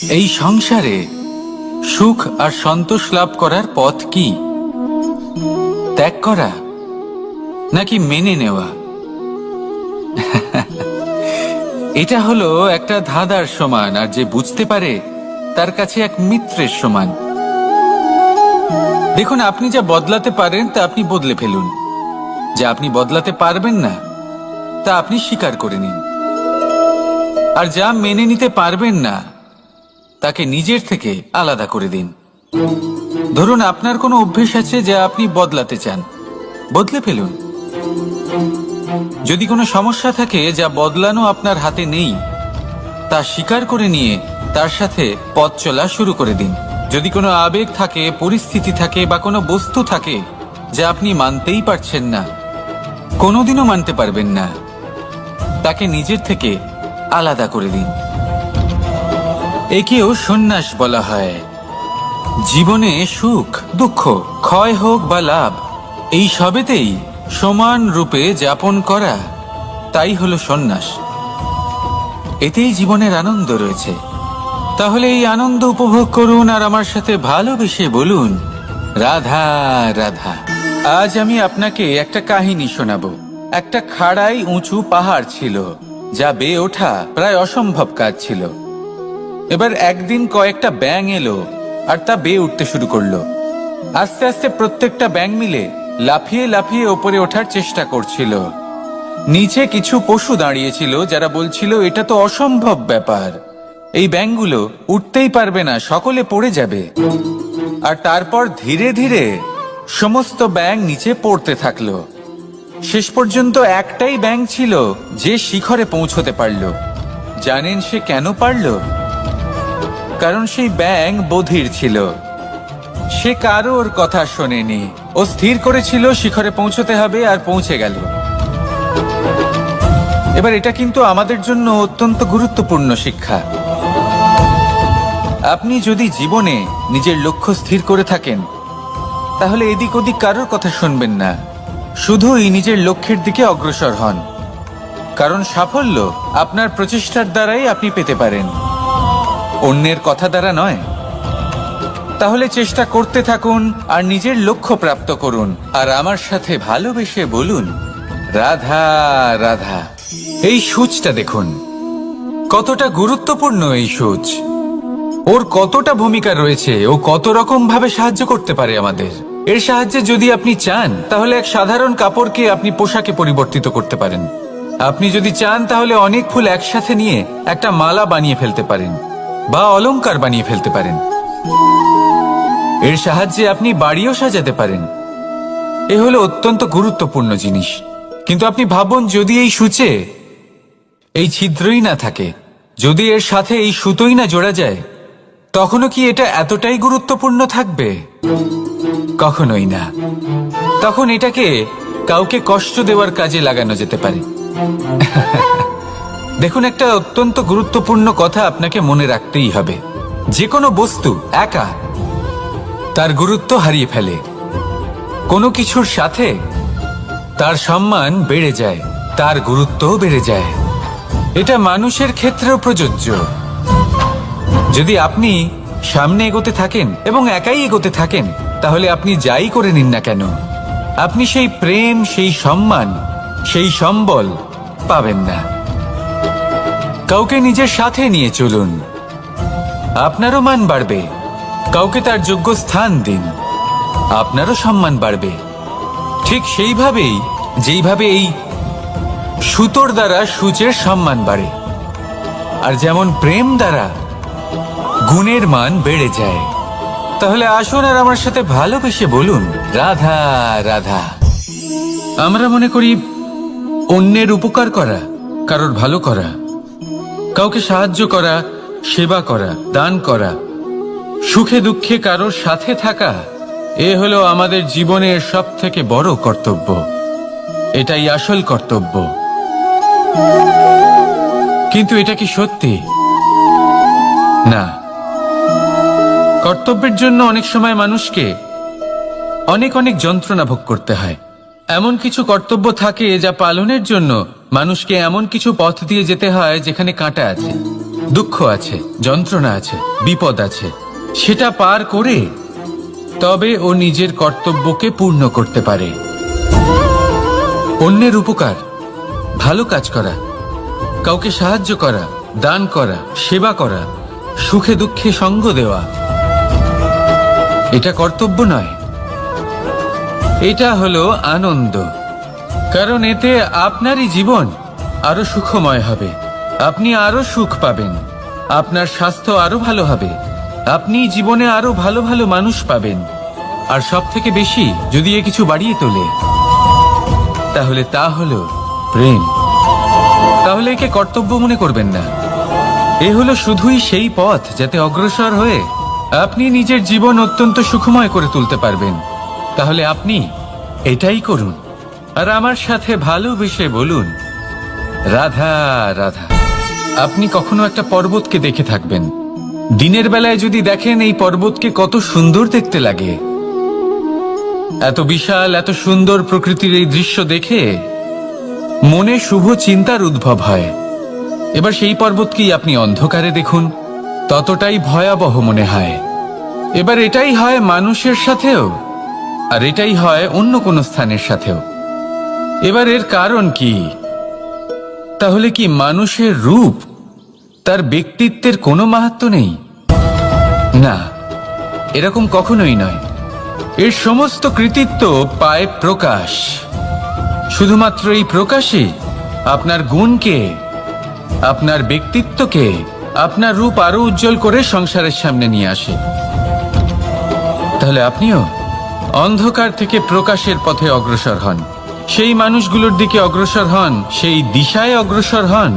এই সংসারে সুখ আর সন্তোষ লাভ করার পথ কি? ত্যাগ করা নাকি মেনে নেওয়া? এটা হলো একটা ধাঁধার সমান, আর যে বুঝতে পারে তার কাছে এক মিত্রের সমান। দেখুন, আপনি যা বদলাতে পারেন তা আপনি বদলে ফেলুন, যা আপনি বদলাতে পারবেন না তা আপনি স্বীকার করে নিন, আর যা মেনে নিতে পারবেন না তাকে নিজের থেকে আলাদা করে দিন। ধরুন, আপনার কোনো অভ্যেস আছে যা আপনি বদলাতে চান, বদলে ফেলুন। যদি কোনো সমস্যা থাকে যা বদলানো আপনার হাতে নেই, তা স্বীকার করে নিয়ে তার সাথে পথ চলা শুরু করে দিন। যদি কোনো আবেগ থাকে, পরিস্থিতি থাকে বা কোনো বস্তু থাকে যা আপনি মানতেই পারছেন না, কোনোদিনও মানতে পারবেন না, তাকে নিজের থেকে আলাদা করে দিন। একেও সন্ন্যাস বলা হয়। জীবনে সুখ দুঃখ, ক্ষয় হোক বা লাভ, এই সবেতেই সমান রূপে যাপন করা, তাই হলো সন্ন্যাস। এতেই জীবনের আনন্দ রয়েছে। তাহলে এই আনন্দ উপভোগ করুন আর আমার সাথে ভালোবেসে বলুন, রাধা রাধা। আজ আমি আপনাকে একটা কাহিনী শোনাবো। একটা খাড়াই উঁচু পাহাড় ছিল, যা বেয়ে ওঠা প্রায় অসম্ভব কাজ ছিল। এবার একদিন কয়েকটা ব্যাঙ এলো আর তা বেয়ে উঠতে শুরু করলো। আস্তে আস্তে প্রত্যেকটা ব্যাঙ মিলে লাফিয়ে লাফিয়ে ওপরে ওঠার চেষ্টা করছিল। নিচে কিছু পশু দাঁড়িয়েছিল যারা বলছিল, এটা তো অসম্ভব ব্যাপার, এই ব্যাঙগুলো উঠতেই পারবে না, সকলে পড়ে যাবে। আর তারপর ধীরে ধীরে সমস্ত ব্যাঙ নিচে পড়তে থাকলো। শেষ পর্যন্ত একটাই ব্যাঙ ছিল যে শিখরে পৌঁছতে পারল। জানেন সে কেন পারল? কারণ সেই ব্যাঙ বধির ছিল। সে কারোর কথা শোনেনি। ও স্থির করেছিল শিখরে পৌঁছতে হবে, আর পৌঁছে গেল। এবার এটা কিন্তু আমাদের জন্য অত্যন্ত গুরুত্বপূর্ণ শিক্ষা। আপনি যদি জীবনে নিজের লক্ষ্য স্থির করে থাকেন, তাহলে এদিক ওদিক কারোর কথা শুনবেন না, শুধুই নিজের লক্ষ্যের দিকে অগ্রসর হন। কারণ সাফল্য আপনার প্রচেষ্টার দ্বারাই আপনি পেতে পারেন, অন্যের কথা দ্বারা নয়। তাহলে চেষ্টা করতে থাকুন আর নিজের লক্ষ্য প্রাপ্ত করুন, আর আমার সাথে ভালোবেসে বলুন, রাধা রাধা। এই সূচটা দেখুন, কতটা গুরুত্বপূর্ণ এই সূচ। ওর কতটা ভূমিকা রয়েছে, ও কত রকম ভাবে সাহায্য করতে পারে আমাদের। এর সাহায্যে যদি আপনি চান, তাহলে এক সাধারণ কাপড়কে আপনি পোশাকে পরিবর্তিত করতে পারেন। আপনি যদি চান, তাহলে অনেক ফুল একসাথে নিয়ে একটা মালা বানিয়ে ফেলতে পারেন, বা অলংকার বানিয়ে ফেলতে পারেন। এর সাহায্যে আপনি বাড়িও সাজাতে পারেন। এ হলো অত্যন্ত গুরুত্বপূর্ণ জিনিস। কিন্তু আপনি ভাবুন, যদি এই সূচে এই ছিদ্রই না থাকে, যদি এর সাথে এই সুতোই না জোড়া যায়, তখনও কি এটা এতটাই গুরুত্বপূর্ণ থাকবে? কখনোই না। তখন এটাকে কাউকে কষ্ট দেওয়ার কাজে লাগানো যেতে পারে। দেখুন, একটা অত্যন্ত গুরুত্বপূর্ণ কথা আপনাকে মনে রাখতেই হবে। যে কোনো বস্তু একা তার গুরুত্ব হারিয়ে ফেলে। কোনো কিছুর সাথে তার সম্মান বেড়ে যায়, তার গুরুত্বও বেড়ে যায়। এটা মানুষের ক্ষেত্রেও প্রযোজ্য। যদি আপনি সামনে এগোতে থাকেন এবং একাই এগোতে থাকেন, তাহলে আপনি যাই করে নিন না কেন, আপনি সেই প্রেম, সেই সম্মান, সেই সম্বল পাবেন না। কাউকে নিজের সাথে নিয়ে চলুন, আপনারও মান বাড়বে। কাউকে তার যোগ্য স্থান দিন, আপনারও সম্মান বাড়বে। ঠিক সেইভাবেই যেইভাবে এই সুতোর দ্বারা সূচের সম্মান বাড়ে, আর যেমন প্রেম দ্বারা গুণের মান বেড়ে যায়। তাহলে আসুন আর আমার সাথে ভালোবেসে বলুন, রাধা রাধা। আমরা মনে করি অন্যের উপকার করা, কারোর ভালো করা, কাউকে সাহায্য করা, সেবা করা, দান করা, সুখে দুঃখে কারোর সাথে থাকা, এ হলো আমাদের জীবনের সবথেকে বড় কর্তব্য। এটাই আসল কর্তব্য। কিন্তু এটা কি সত্যি? না। কর্তব্যের জন্য অনেক সময় মানুষকে অনেক অনেক যন্ত্রণা ভোগ করতে হয়। এমন কিছু কর্তব্য থাকে যা পালনের জন্য মানুষকে এমন কিছু পথ দিয়ে যেতে হয় যেখানে কাঁটা আছে। দুঃখ আছে, যন্ত্রণা আছে, বিপদ আছে, সেটা পার করে তবে ও নিজের কর্তব্যকে পূর্ণ করতে পারে। অন্যের উপকার, ভালো কাজ করা, কাউকে সাহায্য করা, দান করা, সেবা করা, সুখে দুঃখে সঙ্গ দেওয়া, এটা কর্তব্য নয়, এটা হলো আনন্দ। কারণ এতে আপনারই জীবন আরো সুখময় হবে, আপনি আরো সুখ পাবেন, আপনার স্বাস্থ্য আরো ভালো হবে, আপনি জীবনে আরো ভালো ভালো মানুষ পাবেন। আর সব থেকে বেশি যদি এ কিছু বাড়িয়ে তোলে, তাহলে তা হলো প্রেম। তাহলে একে কর্তব্য মনে করবেন না, এ হলো শুধুই সেই পথ যাতে অগ্রসর হয়ে আপনি নিজের জীবন অত্যন্ত সুখময় করে তুলতে পারবেন। তাহলে আপনি এটাই করুন, আর আমার সাথে ভালোবেসে বলুন, রাধা রাধা। আপনি কখনো একটা পর্বতকে দেখে থাকবেন, দিনের বেলায় যদি দেখেন এই পর্বতকে কত সুন্দর দেখতে লাগে, এত বিশাল, এত সুন্দর প্রকৃতির এই দৃশ্য দেখে মনে শুভ চিন্তার উদ্ভব হয়। এবার সেই পর্বতকেই আপনি অন্ধকারে দেখুন, ততটাই ভয়াবহ মনে হয়। এবার এটাই হয় মানুষের সাথেও, আর এটাই হয় অন্য কোনো স্থানের সাথেও। এবার এর কারণ কি? তাহলে কি মানুষের রূপ, তার ব্যক্তিত্বের কোনো মাহাত্ম্য নেই? না, এরকম কখনোই নয়। এর সমস্ত কৃতিত্ব পায় প্রকাশ। শুধুমাত্র এই প্রকাশে আপনার গুণকে, আপনার ব্যক্তিত্বকে, আপনার রূপ আরো উজ্জ্বল করে সংসারের সামনে নিয়ে আসে। তাহলে আপনিও অন্ধকার থেকে প্রকাশের পথে অগ্রসর হন, সেই মানুষগুলোর দিকে অগ্রসর হন, সেই দিশায় অগ্রসর হন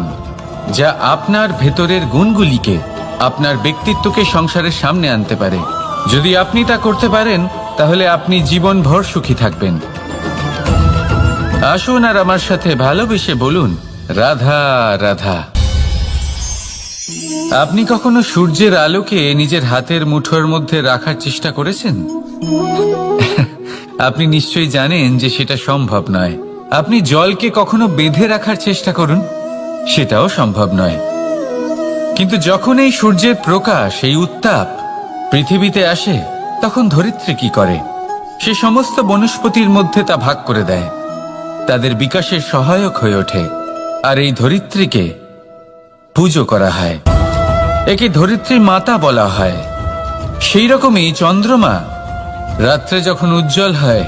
যা আপনার ভেতরের গুণগুলিকে, আপনার ব্যক্তিত্বকে সংসারের সামনে আনতে পারে। যদি আপনি তা করতে পারেন, তাহলে আপনি জীবনভর সুখী থাকবেন। আসুন আর আমার সাথে ভালোবেসে বলুন, রাধা রাধা। আপনি কখনো সূর্যের আলোকে নিজের হাতের মুঠোর মধ্যে রাখার চেষ্টা করেছেন? আপনি নিশ্চয়ই জানেন যে সেটা সম্ভব নয়। আপনি জলকে কখনো বেঁধে রাখার চেষ্টা করুন, সেটাও সম্ভব নয়। কিন্তু যখন এই সূর্যের প্রকাশ, এই উত্তাপ পৃথিবীতে আসে, তখন ধরিত্রী কি করে? সে সমস্ত বনস্পতির মধ্যে তা ভাগ করে দেয়, তাদের বিকাশের সহায়ক হয়ে ওঠে। আর এই ধরিত্রীকে পুজো করা হয়, একে ধরিত্রী মাতা বলা হয়। সেই রকমই চন্দ্রমা রাত্রে যখন উজ্জ্বল হয়,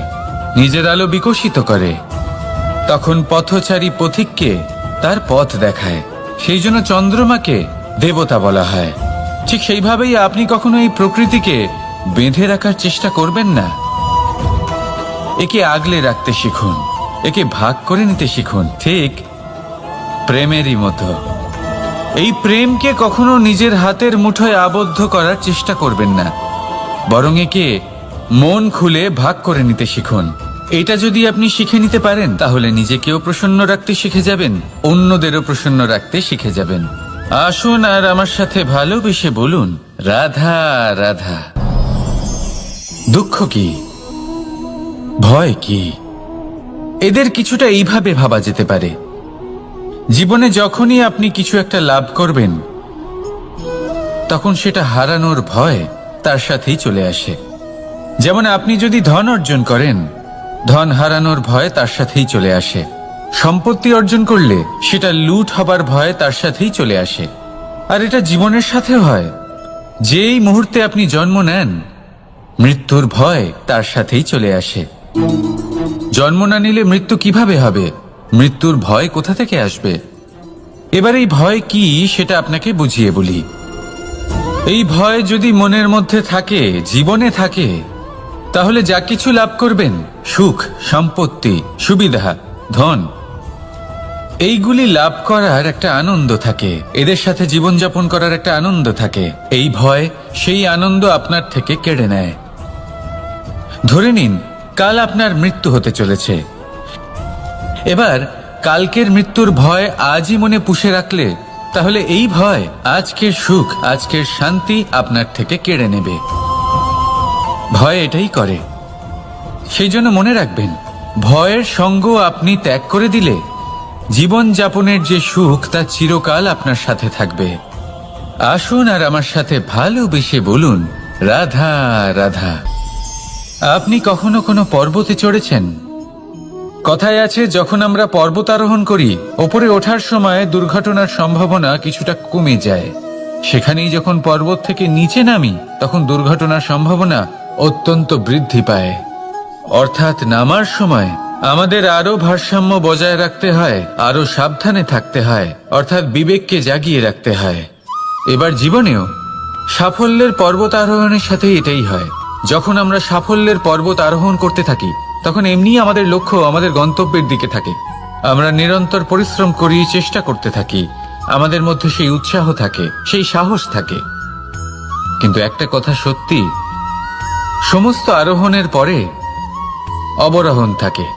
নিজের আলো বিকশিত করে, তখন পথচারী পথিককে তার পথ দেখায়। সেই জন্য চন্দ্রমাকে দেবতা বলা হয়। ঠিক সেইভাবেই আপনি কখনো এই প্রকৃতিকে বেঁধে রাখার চেষ্টা করবেন না। একে আগলে রাখতে শিখুন, একে ভাগ করে নিতে শিখুন, ঠিক প্রেমেরই মতো। এই প্রেমকে কখনো নিজের হাতের মুঠোয় আবদ্ধ করার চেষ্টা করবেন না, বরং একে মন খুলে ভাগ করে নিতে শিখুন। এটা যদি আপনি শিখে নিতে পারেন, তাহলে নিজেকেও প্রসন্ন রাখতে শিখে যাবেন, অন্যদেরও প্রসন্ন রাখতে শিখে যাবেন। আসুন আর আমার সাথে ভালোবেসে বলুন, রাধা রাধা। দুঃখ কি, ভয় কি, এদের কিছুটা এইভাবে ভাবা যেতে পারে। জীবনে যখনই আপনি কিছু একটা লাভ করবেন, তখন সেটা হারানোর ভয় তার সাথেই চলে আসে। যেমন আপনি যদি ধন অর্জন করেন, ধন হারানোর ভয় তার সাথেই চলে আসে। সম্পত্তি অর্জন করলে সেটা লুট হবার ভয় তার সাথেই চলে আসে। আর এটা জীবনের সাথে হয়। যেই মুহূর্তে আপনি জন্ম নেন, মৃত্যুর ভয় তার সাথেই চলে আসে। জন্ম না নিলে মৃত্যু কিভাবে হবে? মৃত্যুর ভয় কোথা থেকে আসবে? এবার এই ভয় কি সেটা আপনাকে বুঝিয়ে বলি। এই ভয় যদি মনের মধ্যে থাকে, জীবনে থাকে, তাহলে যা কিছু লাভ করবেন, সুখ, সম্পত্তি, সুবিধা, ধন, এইগুলি লাভ করার একটা আনন্দ থাকে, এদের সাথে জীবনযাপন করার একটা আনন্দ থাকে। এই ভয় সেই আনন্দ আপনার থেকে কেড়ে নেয়। ধরে নিন কাল আপনার মৃত্যু হতে চলেছে। এবার কালকের মৃত্যুর ভয় আজই মনে পুষে রাখলে, তাহলে এই ভয় আজকের সুখ, আজকের শান্তি আপনার থেকে কেড়ে নেবে। ভয় এটাই করে। সেই জন্য মনে রাখবেন, ভয়ের সঙ্গ আপনি ত্যাগ করে দিলে জীবন যাপনের যে সুখ তা চিরকাল আপনার সাথে থাকবে। আসুন আর আমার সাথে ভালোবেসে বলুন, রাধা রাধা। আপনি কখনো কোনো পর্বতে চড়েছেন? কথায় আছে, যখন আমরা পর্বত আরোহণ করি, ওপরে ওঠার সময় দুর্ঘটনার সম্ভাবনা কিছুটা কমে যায়। সেখানেই যখন পর্বত থেকে নিচে নামি, তখন দুর্ঘটনার সম্ভাবনা অত্যন্ত বৃদ্ধি পায়। অর্থাৎ নামার সময় আমাদের আরো ভারসাম্য বজায় রাখতে হয়, আরো সাবধানে থাকতে হয়, অর্থাৎ বিবেককে জাগিয়ে রাখতে হয়। এবার জীবনেও সাফল্যের পর্বত আরোহণের সাথে এটাই হয়। যখন আমরা সাফল্যের পর্বত আরোহণ করতে থাকি, তখন এমনি আমাদের লক্ষ্য আমাদের গন্তব্যের দিকে থাকে। আমরা নিরন্তর পরিশ্রম করি, চেষ্টা করতে থাকি, আমাদের মধ্যে সেই উৎসাহ থাকে, সেই সাহস থাকে। কিন্তু একটা কথা সত্যি, সমস্ত আরোহণের পরে অবরোহণ থাকে।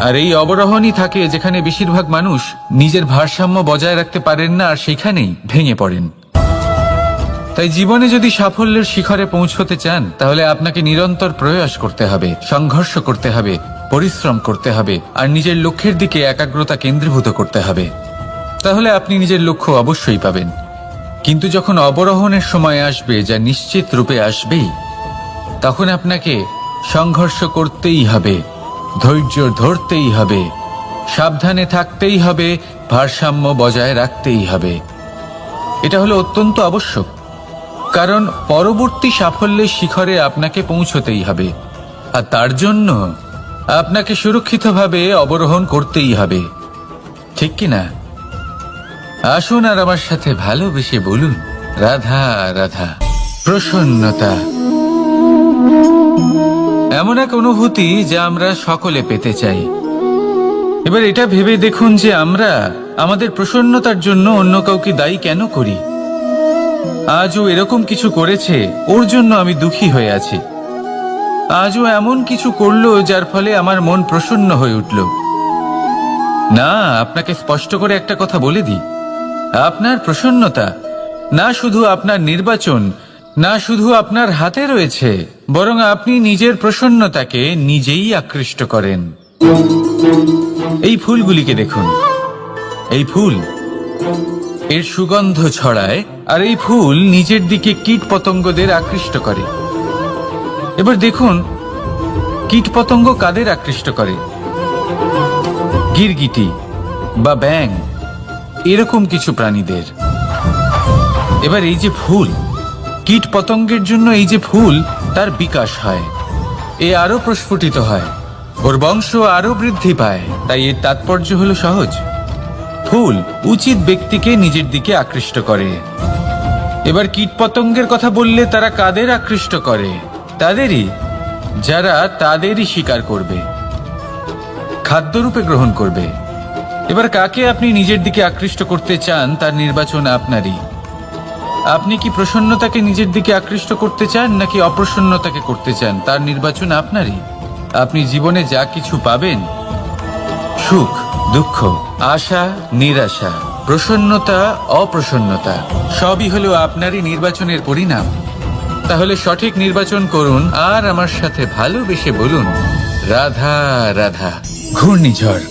আর এই অবরোহণই থাকে যেখানে বেশিরভাগ মানুষ নিজের ভারসাম্য বজায় রাখতে পারেন না, আর সেখানেই ভেঙে পড়েন। তাই জীবনে যদি সাফল্যের শিখরে পৌঁছতে চান, তাহলে আপনাকে নিরন্তর প্রয়াস করতে হবে, সংঘর্ষ করতে হবে, পরিশ্রম করতে হবে, আর নিজের লক্ষ্যের দিকে একাগ্রতা কেন্দ্রীভূত করতে হবে। তাহলে আপনি নিজের লক্ষ্য অবশ্যই পাবেন। কিন্তু যখন অবরোহণের সময় আসবে, যা নিশ্চিত রূপে আসবেই, তখন আপনাকে সংঘর্ষ করতেই হবে, ধৈর্য ধরতেই হবে, সাবধানে থাকতেই হবে, ভারসাম্য বজায় রাখতেই হবে। এটা হলো অত্যন্ত আবশ্যক, কারণ পরবর্তী সাফল্যের শিখরে আপনাকে পৌঁছতেই হবে, আর তার জন্য আপনাকে সুরক্ষিতভাবে অবরোহণ করতেই হবে। ঠিক কিনা? আসুন আর আমার সাথে ভালোবেসে বলুন, রাধা রাধা। প্রসন্নতা এমন এক অনুভূতি যা আমরা সকলে পেতে চাই। এবার এটা ভেবে দেখুন যে আমরা আমাদের প্রসন্নতার জন্য অন্য কাউকে দায়ী কেন করি। আজও এরকম কিছু করেছে, ওর জন্য আমি দুঃখী হয়ে আছি। আজও এমন কিছু করলো যার ফলে আমার মন প্রসন্ন হয়ে উঠল। না, আপনাকে স্পষ্ট করে একটা কথা বলে দিই, আপনার প্রসন্নতা না শুধু আপনার নির্বাচন, না শুধু আপনার হাতে রয়েছে, বরং আপনি নিজের প্রসন্নতাকে নিজেই আকৃষ্ট করেন। এই ফুলগুলিকে দেখুন, এই ফুল এর সুগন্ধ ছড়ায়, আর এই ফুল নিজের দিকে কীট পতঙ্গদের আকৃষ্ট করে। এবার দেখুন, কীট পতঙ্গ কাদের আকৃষ্ট করে? গিরগিটি বা ব্যাঙ, এরকম কিছু প্রাণীদের। এবার এই যে ফুল, কীট পতঙ্গের জন্য এই যে ফুল, তার বিকাশ হয়, এ আরো প্রস্ফুটিত হয়, ওর বংশ আরো বৃদ্ধি পায়। তাই এর তাৎপর্য হলো সহজ, ফুল উচিত ব্যক্তিকে নিজের দিকে আকৃষ্ট করে। এবার কীট পতঙ্গের কথা বললে তারা কাদের আকৃষ্ট করে? তাদেরই, যারা তাদেরই শিকার করবে, খাদ্যরূপে গ্রহণ করবে। এবার কাকে আপনি নিজের দিকে আকৃষ্ট করতে চান, তার নির্বাচন আপনারই। আপনি কি প্রসন্নতাকে নিজের দিকে আকৃষ্ট করতে চান, নাকি অপ্রসন্নতাকে করতে চান, তার নির্বাচন আপনারই। আপনি জীবনে যা কিছু পাবেন, সুখ দুঃখ, আশা নিরাশা, প্রসন্নতা অপ্রসন্নতা, সবই হলো আপনারই নির্বাচনের পরিণাম। তাহলে সঠিক নির্বাচন করুন, আর আমার সাথে ভালোবেসে বলুন, রাধা রাধা। ঘূর্ণিঝড়,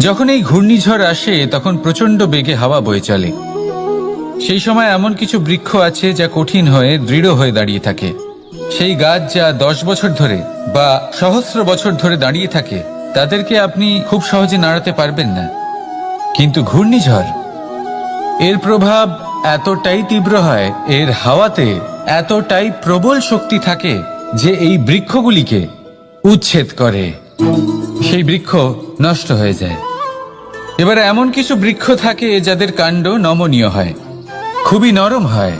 যখন এই ঘূর্ণিঝড় আসে, তখন প্রচন্ড বেগে হাওয়া বয়ে চলে। সেই সময় এমন কিছু বৃক্ষ আছে যা কঠিন হয়ে দৃঢ় হয়ে দাঁড়িয়ে থাকে। সেই গাছ যা 10 বছর ধরে বা সহস্র বছর ধরে দাঁড়িয়ে থাকে, তাদেরকে আপনি খুব সহজে নাড়াতে পারবেন না। কিন্তু ঘূর্ণিঝড়, এর প্রভাব এতটাই তীব্র হয়, এর হাওয়াতে এতটাই প্রবল শক্তি থাকে যে এই বৃক্ষগুলিকে উচ্ছেদ করে, সেই বৃক্ষ নষ্ট হয়ে যায়। এবার এমন কিছু বৃক্ষ থাকে যাদের কাণ্ড নমনীয় হয়, খুবই নরম হয়।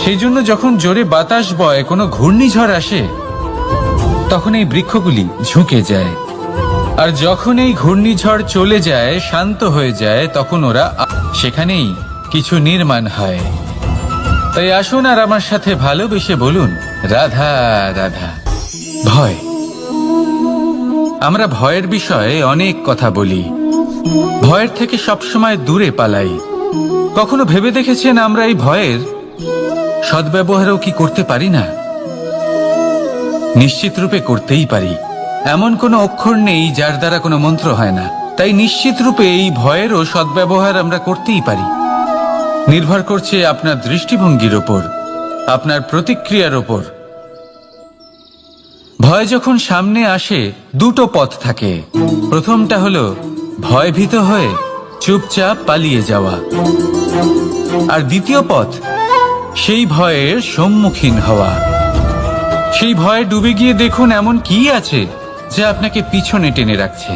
সেই জন্য যখন জোরে বাতাস বয়, কোনো ঘূর্ণিঝড় আসে, তখন এই বৃক্ষগুলি ঝুঁকে যায়। আর যখন এই ঘূর্ণিঝড় চলে যায়, শান্ত হয়ে যায়, তখন ওরা সেখানেই কিছু নির্মাণ হয়। তাই আসুন আর আমার সাথে ভালোবেসে বলুন, রাধা রাধা। ভয়, আমরা ভয়ের বিষয়ে অনেক কথা বলি, ভয়ের থেকে সবসময় দূরে পালাই। কখনো ভেবে দেখেছেন আমরা এই ভয়ের সদ্ব্যবহারও কি করতে পারি না? নিশ্চিত রূপে করতেই পারি। এমন কোনো অক্ষর নেই যার দ্বারা কোনো মন্ত্র হয় না। তাই নিশ্চিত রূপে এই ভয়েরও সদ্ব্যবহার আমরা করতেই পারি। নির্ভর করছে আপনার দৃষ্টিভঙ্গির ওপর, আপনার প্রতিক্রিয়ার ওপর। ভয় যখন সামনে আসে দুটো পথ থাকে। প্রথমটা হলো ভয়ভীত হয়ে চুপচাপ পালিয়ে যাওয়া, আর দ্বিতীয় পথ সেই ভয়ের সম্মুখীন হওয়া। সেই ভয়ে ডুবে গিয়ে দেখুন এমন কি আছে যা আপনাকে পিছনে টেনে রাখছে।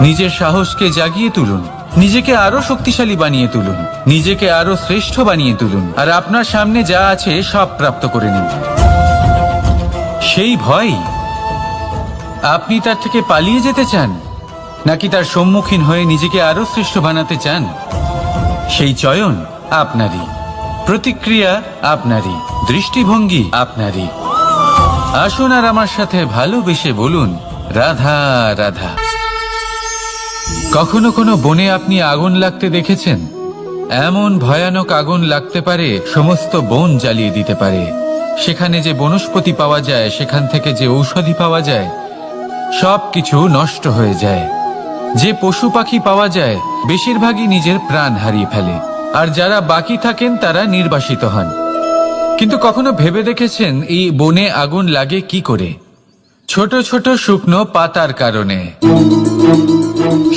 নিজের সাহসকে জাগিয়ে তুলুন, নিজেকে আরো শক্তিশালী বানিয়ে তুলুন, নিজেকে আরো শ্রেষ্ঠ বানিয়ে তুলুন, আর আপনার সামনে যা আছে সব প্রাপ্ত করে নিন। সেই ভয়, আপনি তার থেকে পালিয়ে যেতে চান নাকি তার সম্মুখীন হয়ে নিজেকে আরো শ্রেষ্ঠ বানাতে চান? সেই চয়ন আপনারই, প্রতিক্রিয়া আপনারই, দৃষ্টিভঙ্গি আপনারই। আসুন আর আমার সাথে ভালোবেসে বলুন, রাধা রাধা। কখনো কোনো বনে আপনি আগুন লাগতে দেখেছেন? এমন ভয়ানক আগুন লাগতে পারে সমস্ত বন জ্বালিয়ে দিতে পারে। সেখানে যে বনস্পতি পাওয়া যায়, সেখান থেকে যে ঔষধি পাওয়া যায়, সবকিছু নষ্ট হয়ে যায়। যে পশু পাখি পাওয়া যায় বেশিরভাগই নিজের প্রাণ হারিয়ে ফেলে, আর যারা বাকি থাকেন তারা নির্বাসিত হন। কিন্তু কখনো ভেবে দেখেছেন এই বনে আগুন লাগে কি করে? ছোট ছোট শুকনো পাতার কারণে,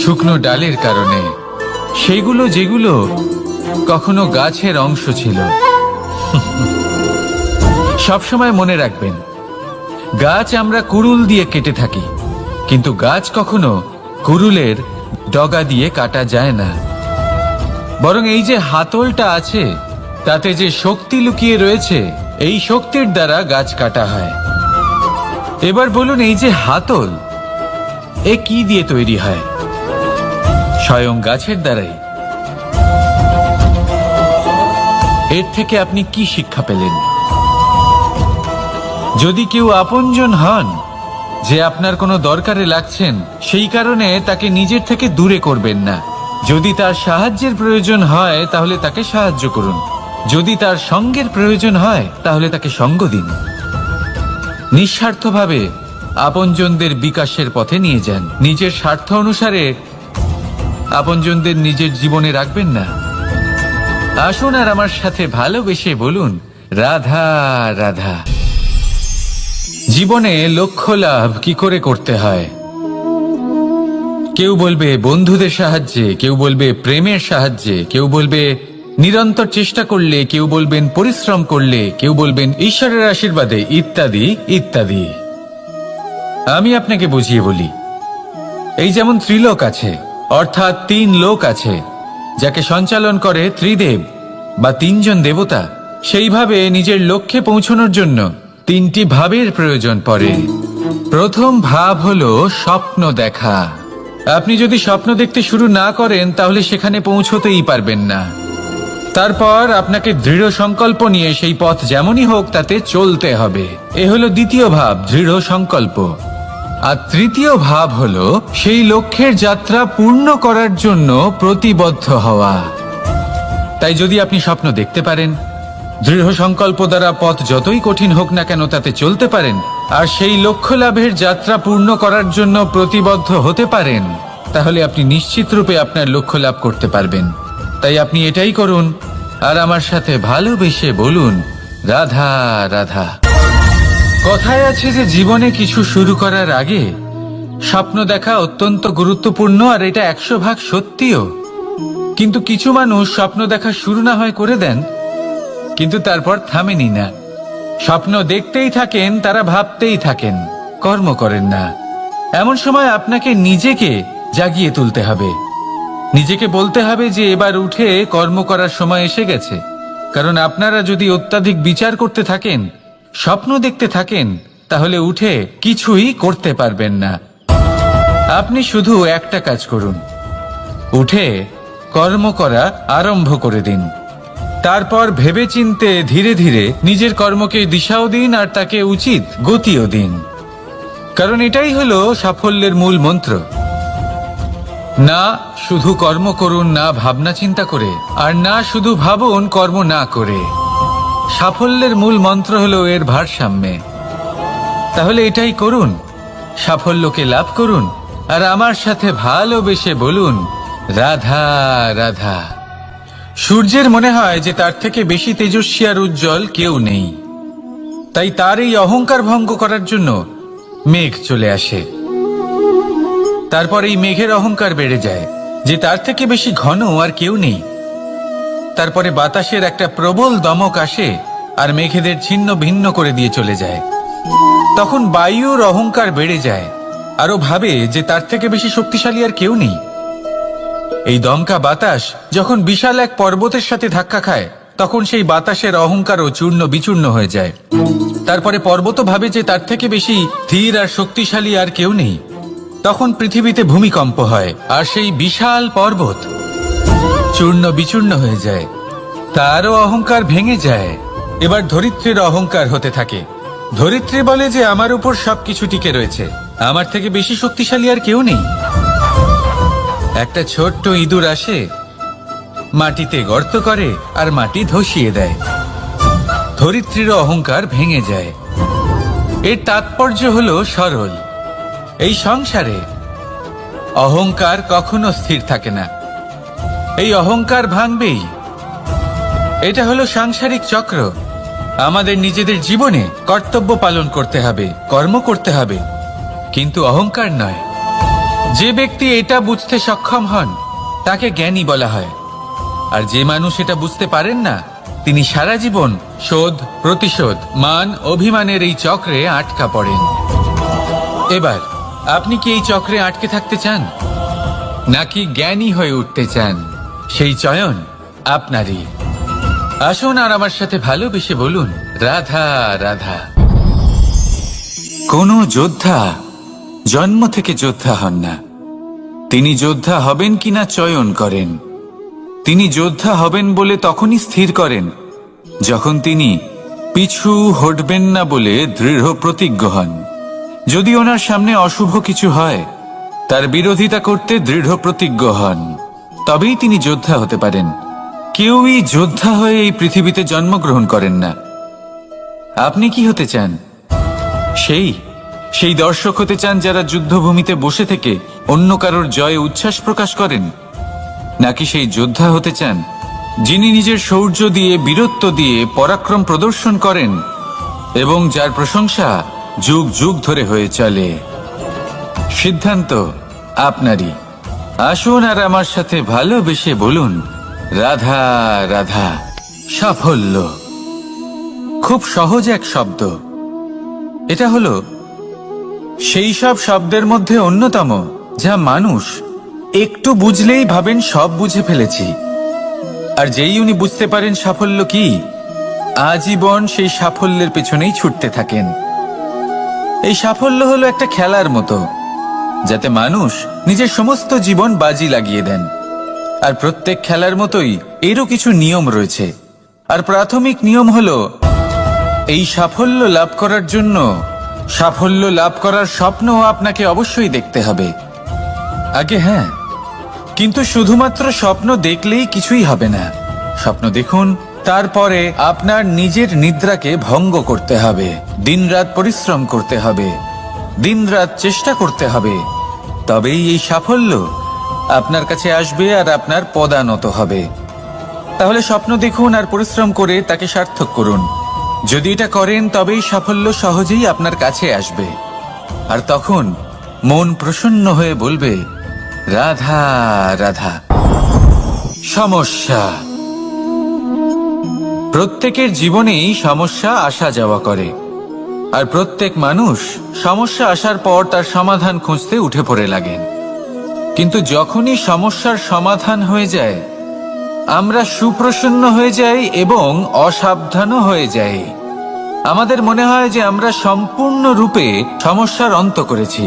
শুকনো ডালের কারণে, সেগুলো যেগুলো কখনো গাছের অংশ ছিল। সবসময় মনে রাখবেন, গাছ আমরা কুড়ুল দিয়ে কেটে থাকি, কিন্তু গাছ কখনো কুড়ুলের ডগা দিয়ে কাটা যায় না। বরং এই যে হাতলটা আছে, তাতে যে শক্তি লুকিয়ে রয়েছে, এই শক্তির দ্বারা গাছ কাটা হয়। এবার বলুন, এই যে হাতল, এ কি দিয়ে তৈরি হয়? স্বয়ং গাছের দ্বারাই। এর থেকে আপনি কি শিক্ষা পেলেন? যদি কেউ আপনজন হন, যে আপনার কোনো দরকারে লাগছেন, সেই কারণে তাকে নিজের থেকে দূরে করবেন না। যদি তার সাহায্যের প্রয়োজন হয় তাহলে তাকে সাহায্য করুন, যদি তার সঙ্গের প্রয়োজন হয় তাহলে তাকে সঙ্গ দিন। নিঃস্বার্থভাবে আপনজনদের বিকাশের পথে নিয়ে যান। নিজের স্বার্থ অনুসারে আপনজনদের নিজের জীবনে রাখবেন না। আসুন আর আমার সাথে ভালোবেসে বলুন, রাধা রাধা। জীবনে লক্ষ্য লাভ কি করে করতে হয়? কেউ বলবে বন্ধুদের সাহায্যে, কেউ বলবে প্রেমের সাহায্যে, কেউ বলবে নিরন্তর চেষ্টা করলে, কেউ বলবেন পরিশ্রম করলে, কেউ বলবেন ঈশ্বরের আশীর্বাদে, ইত্যাদি ইত্যাদি। আমি আপনাকে বুঝিয়ে বলি, এই যেমন ত্রিলোক আছে, অর্থাৎ 3 লোক আছে, যাকে সঞ্চালন করে ত্রিদেব বা 3 জন দেবতা। সেইভাবে নিজের লক্ষ্যে পৌঁছানোর জন্য 3টি ভাবের প্রয়োজন পড়ে। প্রথম ভাব হলো স্বপ্ন দেখা। আপনি যদি স্বপ্ন দেখতে শুরু না করেন তাহলে সেখানে পৌঁছতেই পারবেন না। তারপর আপনাকে দৃঢ় সংকল্প নিয়ে সেই পথ যেমনই হোক তাতে চলতে হবে। এ হলো দ্বিতীয় ভাব, দৃঢ় সংকল্প। আর তৃতীয় ভাব হলো সেই লক্ষ্যের যাত্রা পূর্ণ করার জন্য প্রতিবদ্ধ হওয়া। তাই যদি আপনি স্বপ্ন দেখতে পারেন, দৃঢ় সংকল্প দ্বারা পথ যতই কঠিন হোক না কেন তাতে চলতে পারেন, আর সেই লক্ষ্য লাভের যাত্রা পূর্ণ করার জন্য প্রতিবদ্ধ হতে পারেন, তাহলে আপনি নিশ্চিত রূপে আপনার লক্ষ্য লাভ করতে পারবেন। তাই আপনি এটাই করুন, আর আমার সাথে ভালোবেসে বলুন, রাধা রাধা। কথায় আছে যে জীবনে কিছু শুরু করার আগে স্বপ্ন দেখা অত্যন্ত গুরুত্বপূর্ণ, আর এটা 100% সত্যিও। কিন্তু কিছু মানুষ স্বপ্ন দেখা শুরু না হয় করে দেন, কিন্তু তারপর থামেনি না। স্বপ্ন দেখতেই থাকেন, তারা ভাবতেই থাকেন, কর্ম করেন না। এমন সময় আপনাকে নিজেকে জাগিয়ে তুলতে হবে, নিজেকে বলতে হবে যে এবার উঠে কর্ম করার সময় এসে গেছে। কারণ আপনারা যদি অত্যাধিক বিচার করতে থাকেন, স্বপ্ন দেখতে থাকেন, তাহলে উঠে কিছুই করতে পারবেন না। আপনি শুধু একটা কাজ করুন, উঠে কর্ম করা আরম্ভ করে দিন। তারপর ভেবেচিন্তে ধীরে ধীরে নিজের কর্মকে দিশাও দিন, আর তাকে উচিত গতিও দিন। কারণ এটাই হলো সাফল্যের মূল মন্ত্র। না শুধু কর্ম করুন না ভাবনা চিন্তা করে, আর না শুধু ভাবুন কর্ম না করে। সাফল্যের মূল মন্ত্র হলো এর ভারসাম্যে। তাহলে এটাই করুন, সাফল্যকে লাভ করুন, আর আমার সাথে ভালোবেসে বলুন, রাধা রাধা। সূর্যের মনে হয় যে তার থেকে বেশি তেজস্বী আর উজ্জ্বল কেউ নেই, তাই তার এই অহংকার ভঙ্গ করার জন্য মেঘ চলে আসে। তারপর এই মেঘের অহংকার বেড়ে যায় যে তার থেকে বেশি ঘন আর কেউ নেই। তারপরে বাতাসের একটা প্রবল দমক আসে আর মেঘেদের ছিন্ন ভিন্ন করে দিয়ে চলে যায়। তখন বায়ুর অহংকার বেড়ে যায়, আরো ভাবে যে তার থেকে বেশি শক্তিশালী আর কেউ নেই। এই দমকা বাতাস যখন বিশাল এক পর্বতের সাথে ধাক্কা খায়, তখন সেই বাতাসের অহংকারও চূর্ণ বিচূর্ণ হয়ে যায়। তারপরে পর্বত ভাবে যে তার থেকে বেশি ধীর আর শক্তিশালী আর কেউ নেই। তখন পৃথিবীতে ভূমিকম্প হয় আর সেই বিশাল পর্বত চূর্ণ বিচূর্ণ হয়ে যায়, তারও অহংকার ভেঙে যায়। এবার ধরিত্রীর অহংকার হতে থাকে। ধরিত্রী বলে যে আমার উপর সবকিছু টিকে রয়েছে, আমার থেকে বেশি শক্তিশালী আর কেউ নেই। একটা ছোট্ট ইঁদুর আসে, মাটিতে গর্ত করে আর মাটি ধসিয়ে দেয়। ধরিত্রীর অহংকার ভেঙে যায়। এর তাৎপর্য হলো সরল, এই সংসারে অহংকার কখনো স্থির থাকে না, এই অহংকার ভাঙবেই। এটা হলো সাংসারিক চক্র। আমাদের নিজেদের জীবনে কর্তব্য পালন করতে হবে, কর্ম করতে হবে, কিন্তু অহংকার নয়। যে ব্যক্তি এটা বুঝতে সক্ষম হন তাকে জ্ঞানী বলা হয়, আর যে মানুষ এটা বুঝতে পারেন না তিনি সারা জীবন শোধ প্রতিশোধ মান অভিমানের এই চক্রে আটকা পড়েন। এবার আপনি কি এই চক্রে আটকে থাকতে চান, নাকি জ্ঞানী হয়ে উঠতে চান? সেই চয়ন আপনারই। আসুন আর আমার সাথে ভালোবেসে বলুন, রাধা রাধা। কোন যোদ্ধা জন্ম থেকে যোদ্ধা হন না, তিনি যোদ্ধা হবেন কিনা চয়ন করেন। তিনি যোদ্ধা হবেন বলে তখনই স্থির করেন যখন তিনি পিছু হটবেন না বলে দৃঢ় প্রতিজ্ঞ হন। যদি ওনার সামনে অশুভ কিছু হয়, তার বিরোধিতা করতে দৃঢ় প্রতিজ্ঞ হন, তবেই তিনি যোদ্ধা হতে পারেন। কেউই যোদ্ধা হয়ে এই পৃথিবীতে জন্মগ্রহণ করেন না। আপনি কি হতে চান? সেই দর্শক হতে চান যারা যুদ্ধভূমিতে বসে থেকে অন্য কারোর জয়ে উচ্ছ্বাস প্রকাশ করেন, নাকি সেই যোদ্ধা হতে চান যিনি নিজের শৌর্য দিয়ে বীরত্ব দিয়ে পরাক্রম প্রদর্শন করেন এবং যার প্রশংসা যুগ যুগ ধরে হয়ে চলে? সিদ্ধান্ত আপনারই। আসুন আর আমার সাথে ভালোবেসে বলুন, রাধা রাধা। সাফল্য খুব সহজ এক শব্দ। এটা হলো সেই সব শব্দের মধ্যে অন্যতম যা মানুষ একটু বুঝলেই ভাবেন সব বুঝে ফেলেছি। আর যেই উনি বুঝতে পারেন সাফল্য কি, আজীবন সেই সাফল্যের পেছনেই ছুটতে থাকেন। এই সাফল্য হলো একটা খেলার মতো, যাতে মানুষ নিজের সমস্ত জীবন বাজি লাগিয়ে দেন। আর প্রত্যেক খেলার মতোই এরও কিছু নিয়ম রয়েছে। আর প্রাথমিক নিয়ম হলো, এই সাফল্য লাভ করার জন্য সাফল্য লাভ করার স্বপ্ন আপনাকে অবশ্যই দেখতে হবে আগে। হ্যাঁ, কিন্তু শুধুমাত্র স্বপ্ন দেখলেই কিছুই হবে না। স্বপ্ন দেখুন, তারপরে আপনার নিজের নিদ্রাকে ভঙ্গ করতে হবে, দিনরাত পরিশ্রম করতে হবে, দিনরাত চেষ্টা করতে হবে, তবেই এই সাফল্য আপনার কাছে আসবে আর আপনার পদানত হবে। তাহলে স্বপ্ন দেখুন আর পরিশ্রম করে তাকে সার্থক করুন। যদি এটা করেন তবেই সাফল্য সহজেই আপনার কাছে আসবে। আর তখন মন প্রসন্ন হয়ে বলবে, রাধা রাধা। সমস্যা, প্রত্যেকের জীবনেই সমস্যা আসা যাওয়া করে, আর প্রত্যেক মানুষ সমস্যা আসার পর তার সমাধান খুঁজতে উঠে পড়ে লাগেন। কিন্তু যখনই সমস্যার সমাধান হয়ে যায়, আমরা সুপ্রসন্ন হয়ে যাই এবং অসাবধানও হয়ে যাই। আমাদের মনে হয় যে আমরা সম্পূর্ণরূপে সমস্যার অন্ত করেছি,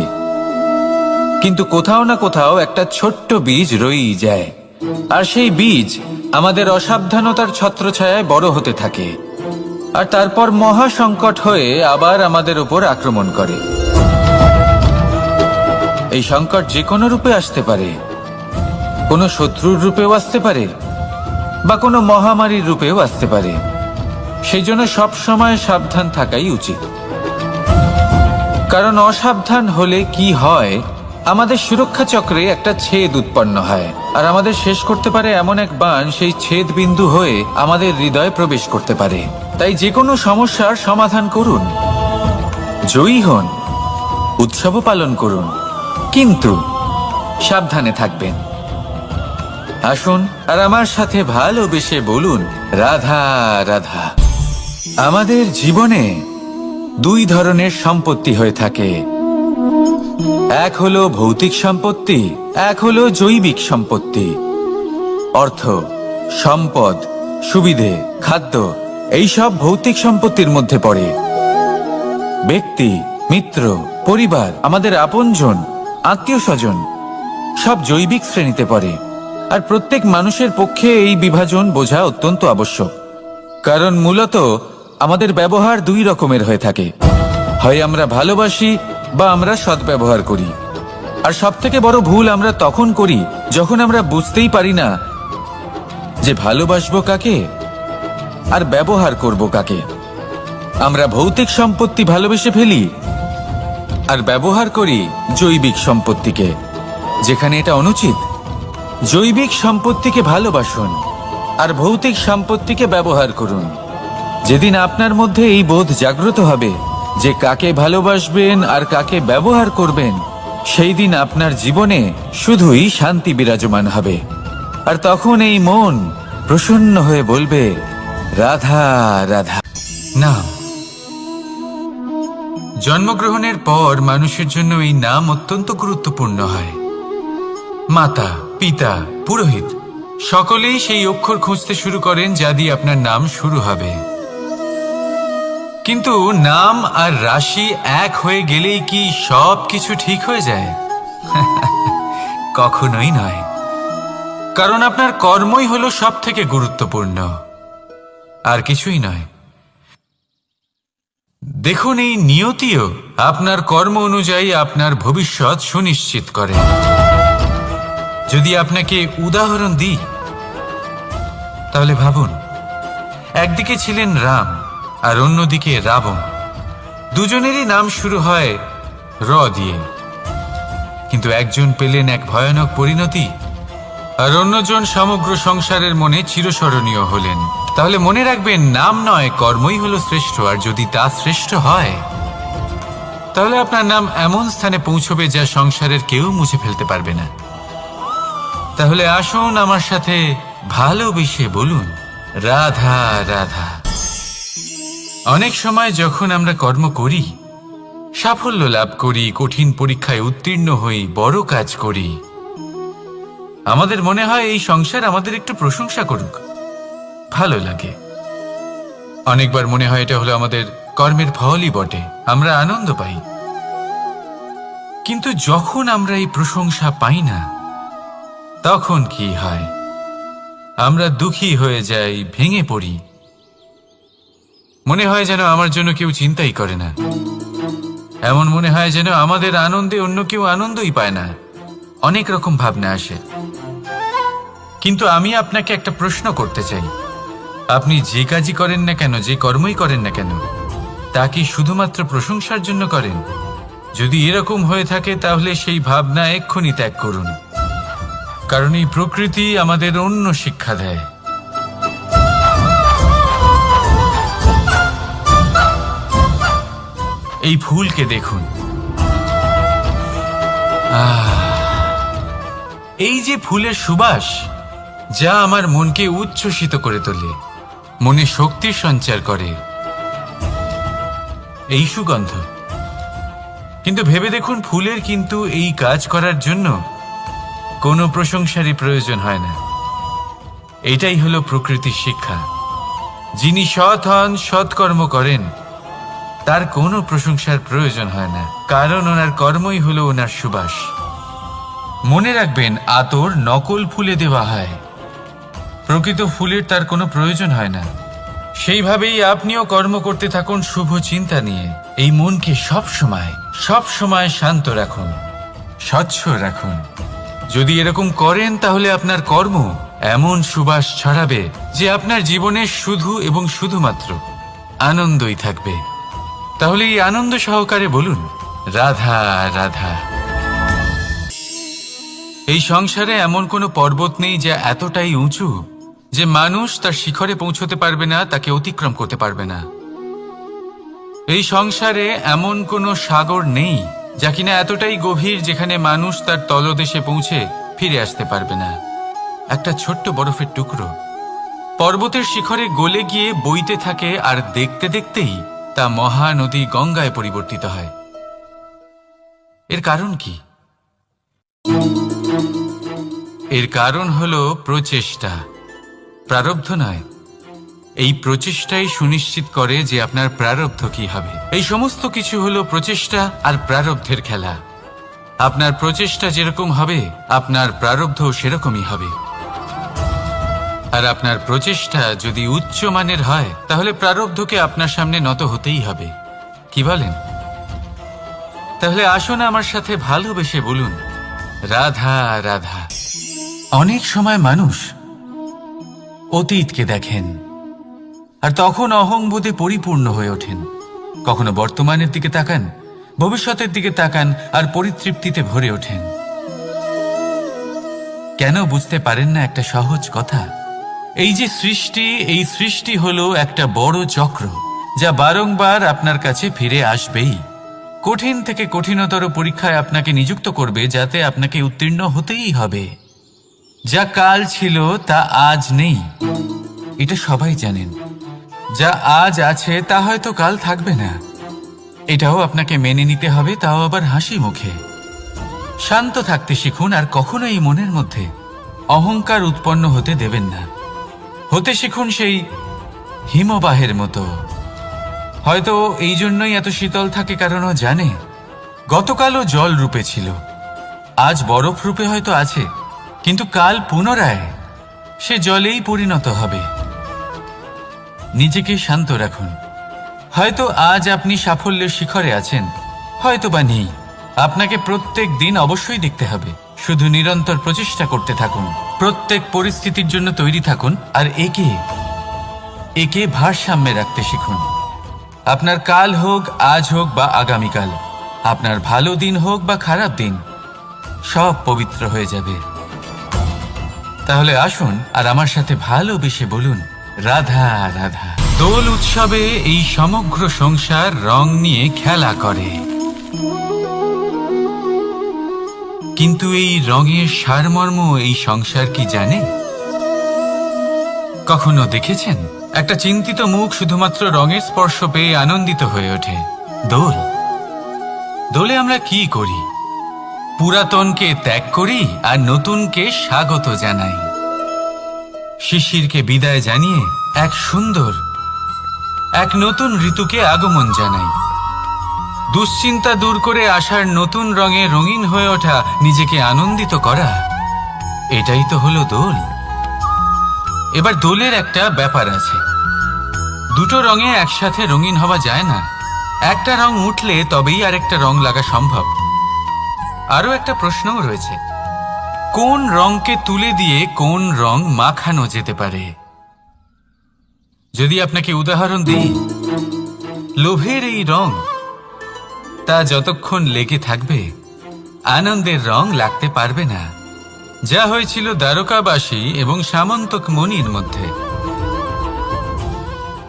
কিন্তু কোথাও না কোথাও একটা ছোট্ট বীজ রয়েই যায়, আর সেই বীজ আমাদের অসাবধানতার ছত্রছায়ায় বড় হতে থাকে, আর তারপর মহা সংকট হয়ে আবার আমাদের উপর আক্রমণ করে। এই সংকট যে কোনো রূপে আসতে পারে, কোনো শত্রুর রূপেও আসতে পারে, বা কোনো মহামারীর রূপেও আসতে পারে। সেই জন্য সবসময় সাবধান থাকাই উচিত, কারণ অসাবধান হলে কি হয় আমাদের সুরক্ষা চক্রে একটা ছেদ উৎপন্ন হয়, আর আমাদের শেষ করতে পারে এমন এক বাণ সেই ছেদ বিন্দু হয়ে আমাদের হৃদয়ে প্রবেশ করতে পারে। তাই যে কোনো সমস্যার সমাধান করুন, জয়ী হন, উৎসবও পালন করুন, কিন্তু সাবধানে থাকবেন। আসুন আর আমার সাথে ভালোবেসে বলুন, রাধা রাধা। আমাদের জীবনে দুই ধরনের সম্পত্তি হয়ে থাকে, এক হলো ভৌতিক সম্পত্তি, এক হলো জৈবিক সম্পত্তি। অর্থ, সম্পদ, সুবিধে, খাদ্য এইসব ভৌতিক সম্পত্তির মধ্যে পড়ে। ব্যক্তি, মিত্র, পরিবার, আমাদের আপনজন, আত্মীয় স্বজন সব জৈবিক শ্রেণীতে পড়ে। আর প্রত্যেক মানুষের পক্ষে এই বিভাজন বোঝা অত্যন্ত আবশ্যক, কারণ মূলত আমাদের ব্যবহার দুই রকমের হয়ে থাকে। হয় আমরা ভালোবাসি বা আমরা সদ্ব্যবহার করি। আর সবথেকে বড় ভুল আমরা তখন করি যখন আমরা বুঝতেই পারি না যে ভালোবাসবো কাকে আর ব্যবহার করব কাকে। আমরা ভৌতিক সম্পত্তি ভালোবেসে ফেলি আর ব্যবহার করি জৈবিক সম্পত্তিকে, যেখানে এটা অনুচিত। জৈবিক সম্পত্তিকে ভালোবাসুন আর ভৌতিক সম্পত্তিকে ব্যবহার করুন। যেদিন আপনার মধ্যে এই বোধ জাগ্রত হবে যে কাকে ভালোবাসবেন আর কাকে ব্যবহার করবেন, সেই দিন আপনার জীবনে শুধুই শান্তি বিরাজমান হবে। আর তখন এই মন প্রসন্ন হয়ে বলবে, রাধা রাধা। নাম। জন্মগ্রহণের পর মানুষের জন্য এই নাম অত্যন্ত গুরুত্বপূর্ণ হয়। মাতা, পিতা, পুরোহিত সকলেই সেই অক্ষর খুঁজতে শুরু করেন যা দিয়ে আপনার নাম শুরু হবে। কিন্তু নাম আর রাশি এক হয়ে গেলেই কি সব কিছু ঠিক হয়ে যায়? কখনোই নয়, কারণ আপনার কর্মই হলো সব থেকে গুরুত্বপূর্ণ, আর কিছুই নয়। দেখুন, এই নিয়তিও আপনার কর্ম অনুযায়ী আপনার ভবিষ্যৎ সুনিশ্চিত করে। যদি আপনাকে উদাহরণ দিই, তাহলে ভাবুন, একদিকে ছিলেন রাম আর অন্যদিকে রাবণ। দুজনেরই নাম শুরু হয় র দিয়ে, কিন্তু একজন পেলেন এক ভয়ানক পরিণতি আর অন্যজন সমগ্র সংসারের মনে চিরস্মরণীয় হলেন। তাহলে মনে রাখবেন, নাম নয়, কর্মই হলো শ্রেষ্ঠ। আর যদি তা শ্রেষ্ঠ হয়, তাহলে আপনার নাম এমন স্থানে পৌঁছবে যা সংসারের কেউ মুছে ফেলতে পারবে না। তাহলে আসুন আমার সাথে ভালোবেসে বলুন, রাধা রাধা। অনেক সময় যখন আমরা কর্ম করি, সাফল্য লাভ করি, কঠিন পরীক্ষায় উত্তীর্ণ হই, বড় কাজ করি, আমাদের মনে হয় এই সংসার আমাদের একটু প্রশংসা করুক, ভালো লাগে। অনেকবার মনে হয় এটা হলো আমাদের কর্মের ফলই বটে, আমরা আনন্দ পাই। কিন্তু যখন আমরা এই প্রশংসা পাই না, তখন কি হয়? আমরা দুঃখী হয়ে যাই, ভেঙে পড়ি। মনে হয় যেন আমার জন্য কেউ চিন্তাই করে না। এমন মনে হয় যেন আমাদের আনন্দে অন্য কেউ আনন্দই পায় না। অনেক রকম ভাবনা আসে। কিন্তু আমি আপনাকে একটা প্রশ্ন করতে চাই, আপনি যে কাজই করেন না কেন, যে কর্মই করেন না কেন, তা কি শুধুমাত্র প্রশংসার জন্য করেন? যদি এরকম হয়ে থাকে, তাহলে সেই ভাবনা এক্ষুনি ত্যাগ করুন, কারণ এই প্রকৃতি আমাদের অন্য শিক্ষা দেয়। এই ফুলকে দেখুন, এই যে ফুলের সুবাস, যা আমার মনকে উচ্ছ্বসিত করে তোলে, মনে শক্তির সঞ্চার করে, এই সুগন্ধ। কিন্তু ভেবে দেখুন, ফুলের কিন্তু এই কাজ করার জন্য কোনো প্রশংসারই প্রয়োজন হয় না। এটাই হলো প্রকৃতির শিক্ষা। যিনি সৎ হন, সৎকর্ম করেন, তার কোনো প্রশংসার প্রয়োজন হয় না, কারণ ওনার কর্মই হলো ওনার সুবাস। মনে রাখবেন, আতর নকল ফুলে দেওয়া হয়, প্রকৃত ফুলের তার কোনো প্রয়োজন হয় না। সেইভাবেই আপনিও কর্ম করতে থাকুন শুভ চিন্তা নিয়ে। এই মনকে সব সময় শান্ত রাখুন, স্বচ্ছ রাখুন। যদি এরকম করেন, তাহলে আপনার কর্ম এমন সুবাস ছড়াবে যে আপনার জীবনে শুধু এবং শুধুমাত্র আনন্দই থাকবে। তাহলে এই আনন্দ সহকারে বলুন, রাধা রাধা। এই সংসারে এমন কোনো পর্বত নেই যা এতটাই উঁচু যে মানুষ তার শিখরে পৌঁছতে পারবে না, তাকে অতিক্রম করতে পারবে না। এই সংসারে এমন কোনো সাগর নেই যা কিনা এতটাই গভীর যেখানে মানুষ তার তলদেশে পৌঁছে ফিরে আসতে পারবে না। একটা ছোট্ট বরফের টুকরো পর্বতের শিখরে গলে গিয়ে বইতে থাকে, আর দেখতে দেখতেই তা মহানদী গঙ্গায় পরিবর্তিত হয়। এর কারণ কি? এর কারণ হলো প্রচেষ্টা, প্রারব্ধ নয়। এই প্রচেষ্টাই সুনিশ্চিত করে যে আপনার প্রারব্ধ কি হবে। এই সমস্ত কিছু হলো প্রচেষ্টা আর প্রারব্ধের খেলা। আপনার প্রচেষ্টা যেরকম হবে আপনার প্রারব্ধ সেরকমই হবে। আর আপনার প্রচেষ্টা যদি উচ্চ মানের হয় তাহলে প্রারব্ধকে আপনার সামনে নত হতেই হবে। কি বলেন? তাহলে আসুন আমার সাথে ভালোবেসে বলুন, রাধা রাধা। অনেক সময় মানুষ অতীতকে দেখেন আর তখন অহংবোধে পরিপূর্ণ হয়ে ওঠেন। কখনো বর্তমানের দিকে তাকান, ভবিষ্যতের দিকে তাকান আর পরিতৃপ্তিতে ভরে ওঠেন। কেন বুঝতে পারেন না একটা সহজ কথা? এই যে সৃষ্টি, এই সৃষ্টি হলো একটা বড় চক্র যা বারংবার আপনার কাছে ফিরে আসবেই। কঠিন থেকে কঠিনতর পরীক্ষায় আপনাকে নিযুক্ত করবে যাতে আপনাকে উত্তীর্ণ হতেই হবে। যা কাল ছিল তা আজ নেই, এটা সবাই জানেন। যা আজ আছে তা হয়তো কাল থাকবে না, এটাও আপনাকে মেনে নিতে হবে, তাও আবার হাসি মুখে। শান্ত থাকতে শিখুন আর কখনো এই মনের মধ্যে অহংকার উৎপন্ন হতে দেবেন না। হতে শিখুন সেই হিমবাহের মতো। হয়তো এই জন্যই এত শীতল থাকে কারণ ও জানে গতকালও জল রূপে ছিল, আজ বরফ রূপে হয়তো আছে, কিন্তু কাল পুনরায় সে জলেই পরিণত হবে। নিজেকে শান্ত রাখুন। হয়তো আজ আপনি সাফল্যের শিখরে আছেন, হয়তো বা নেই। আপনাকে প্রত্যেক দিন অবশ্যই দেখতে হবে। শুধু নিরন্তর প্রচেষ্টা করতে থাকুন, প্রত্যেক পরিস্থিতির জন্য তৈরি থাকুন আর একে ভারসাম্যে রাখতে শিখুন। আপনার কাল হোক, আজ হোক বা আগামীকাল, আপনার ভালো দিন হোক বা খারাপ দিন, সব পবিত্র হয়ে যাবে। তাহলে আসুন আর আমার সাথে ভালোবেসে বলুন, রাধা রাধা। দোল উৎসবে এই সমগ্র সংসার রং নিয়ে খেলা করে, কিন্তু এই রঙের সারমর্ম এই সংসার কি জানে? কখনো দেখেছেন একটা চিন্তিত মুখ শুধুমাত্র রঙের স্পর্শ পেয়ে আনন্দিত হয়ে ওঠে? দোলে আমরা কি করি? পুরাতনকে ত্যাগ করি আর নতুনকে স্বাগত জানাই। শিশিরকে বিদায় জানিয়ে এক নতুন ঋতুকে আগমন জানাই। দুশ্চিন্তা দূর করে আসার নতুন রঙে রঙিন হয়ে ওঠা, নিজেকে আনন্দিত করা, এটাই তো হলো দোল। এবার দোলের একটা ব্যাপার আছে, দুটো রঙে একসাথে রঙিন হওয়া যায় না। একটা রং উঠলে তবেই আরেকটা রং লাগা সম্ভব। আরো একটা প্রশ্নও রয়েছে, কোন রংকে তুলে দিয়ে কোন রং মাখানো যেতে পারে? যদি আপনাকে উদাহরণ দিই, লোভের এই রং, তা যতক্ষণ লেগে থাকবে আনন্দের রং লাগতে পারবে না। যা হয়েছিল দ্বারকাবাসী এবং সামন্তক মণির মধ্যে।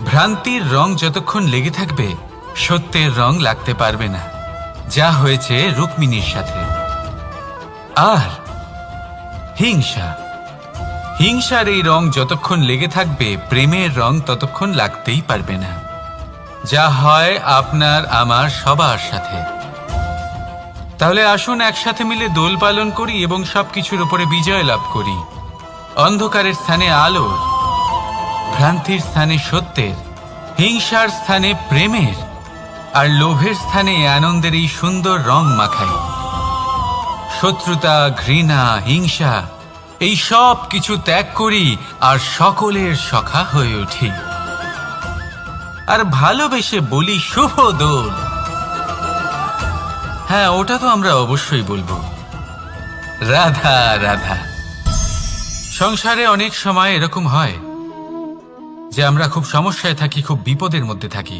ভ্রান্তির রং যতক্ষণ লেগে থাকবে সত্যের রং লাগতে পারবে না, যা হয়েছে রুক্মিণীর সাথে। আর হিংসার এই রং যতক্ষণ লেগে থাকবে প্রেমের রং ততক্ষণ লাগতেই পারবে না, যা হয় আপনার আমার সবার সাথে। তাহলে আসুন একসাথে মিলে দোল পালন করি এবং সবকিছুর উপরে বিজয় লাভ করি। অন্ধকারের স্থানে আলোর, ভ্রান্তির স্থানে সত্যের, হিংসার স্থানে প্রেমের, আর লোভের স্থানে আনন্দের এই সুন্দর রং মাখাই। শত্রুতা, ঘৃণা, হিংসা এই সব কিছু ত্যাগ করি আর সকলের সখা হয়ে উঠি। আর ভালোবেসে বলি, শুভ দোল। হ্যাঁ, ওটা তো আমরা অবশ্যই বলবো, রাধা রাধা। সংসারে অনেক সময় এরকম হয় যে আমরা খুব সমস্যায় থাকি, খুব বিপদের মধ্যে থাকি।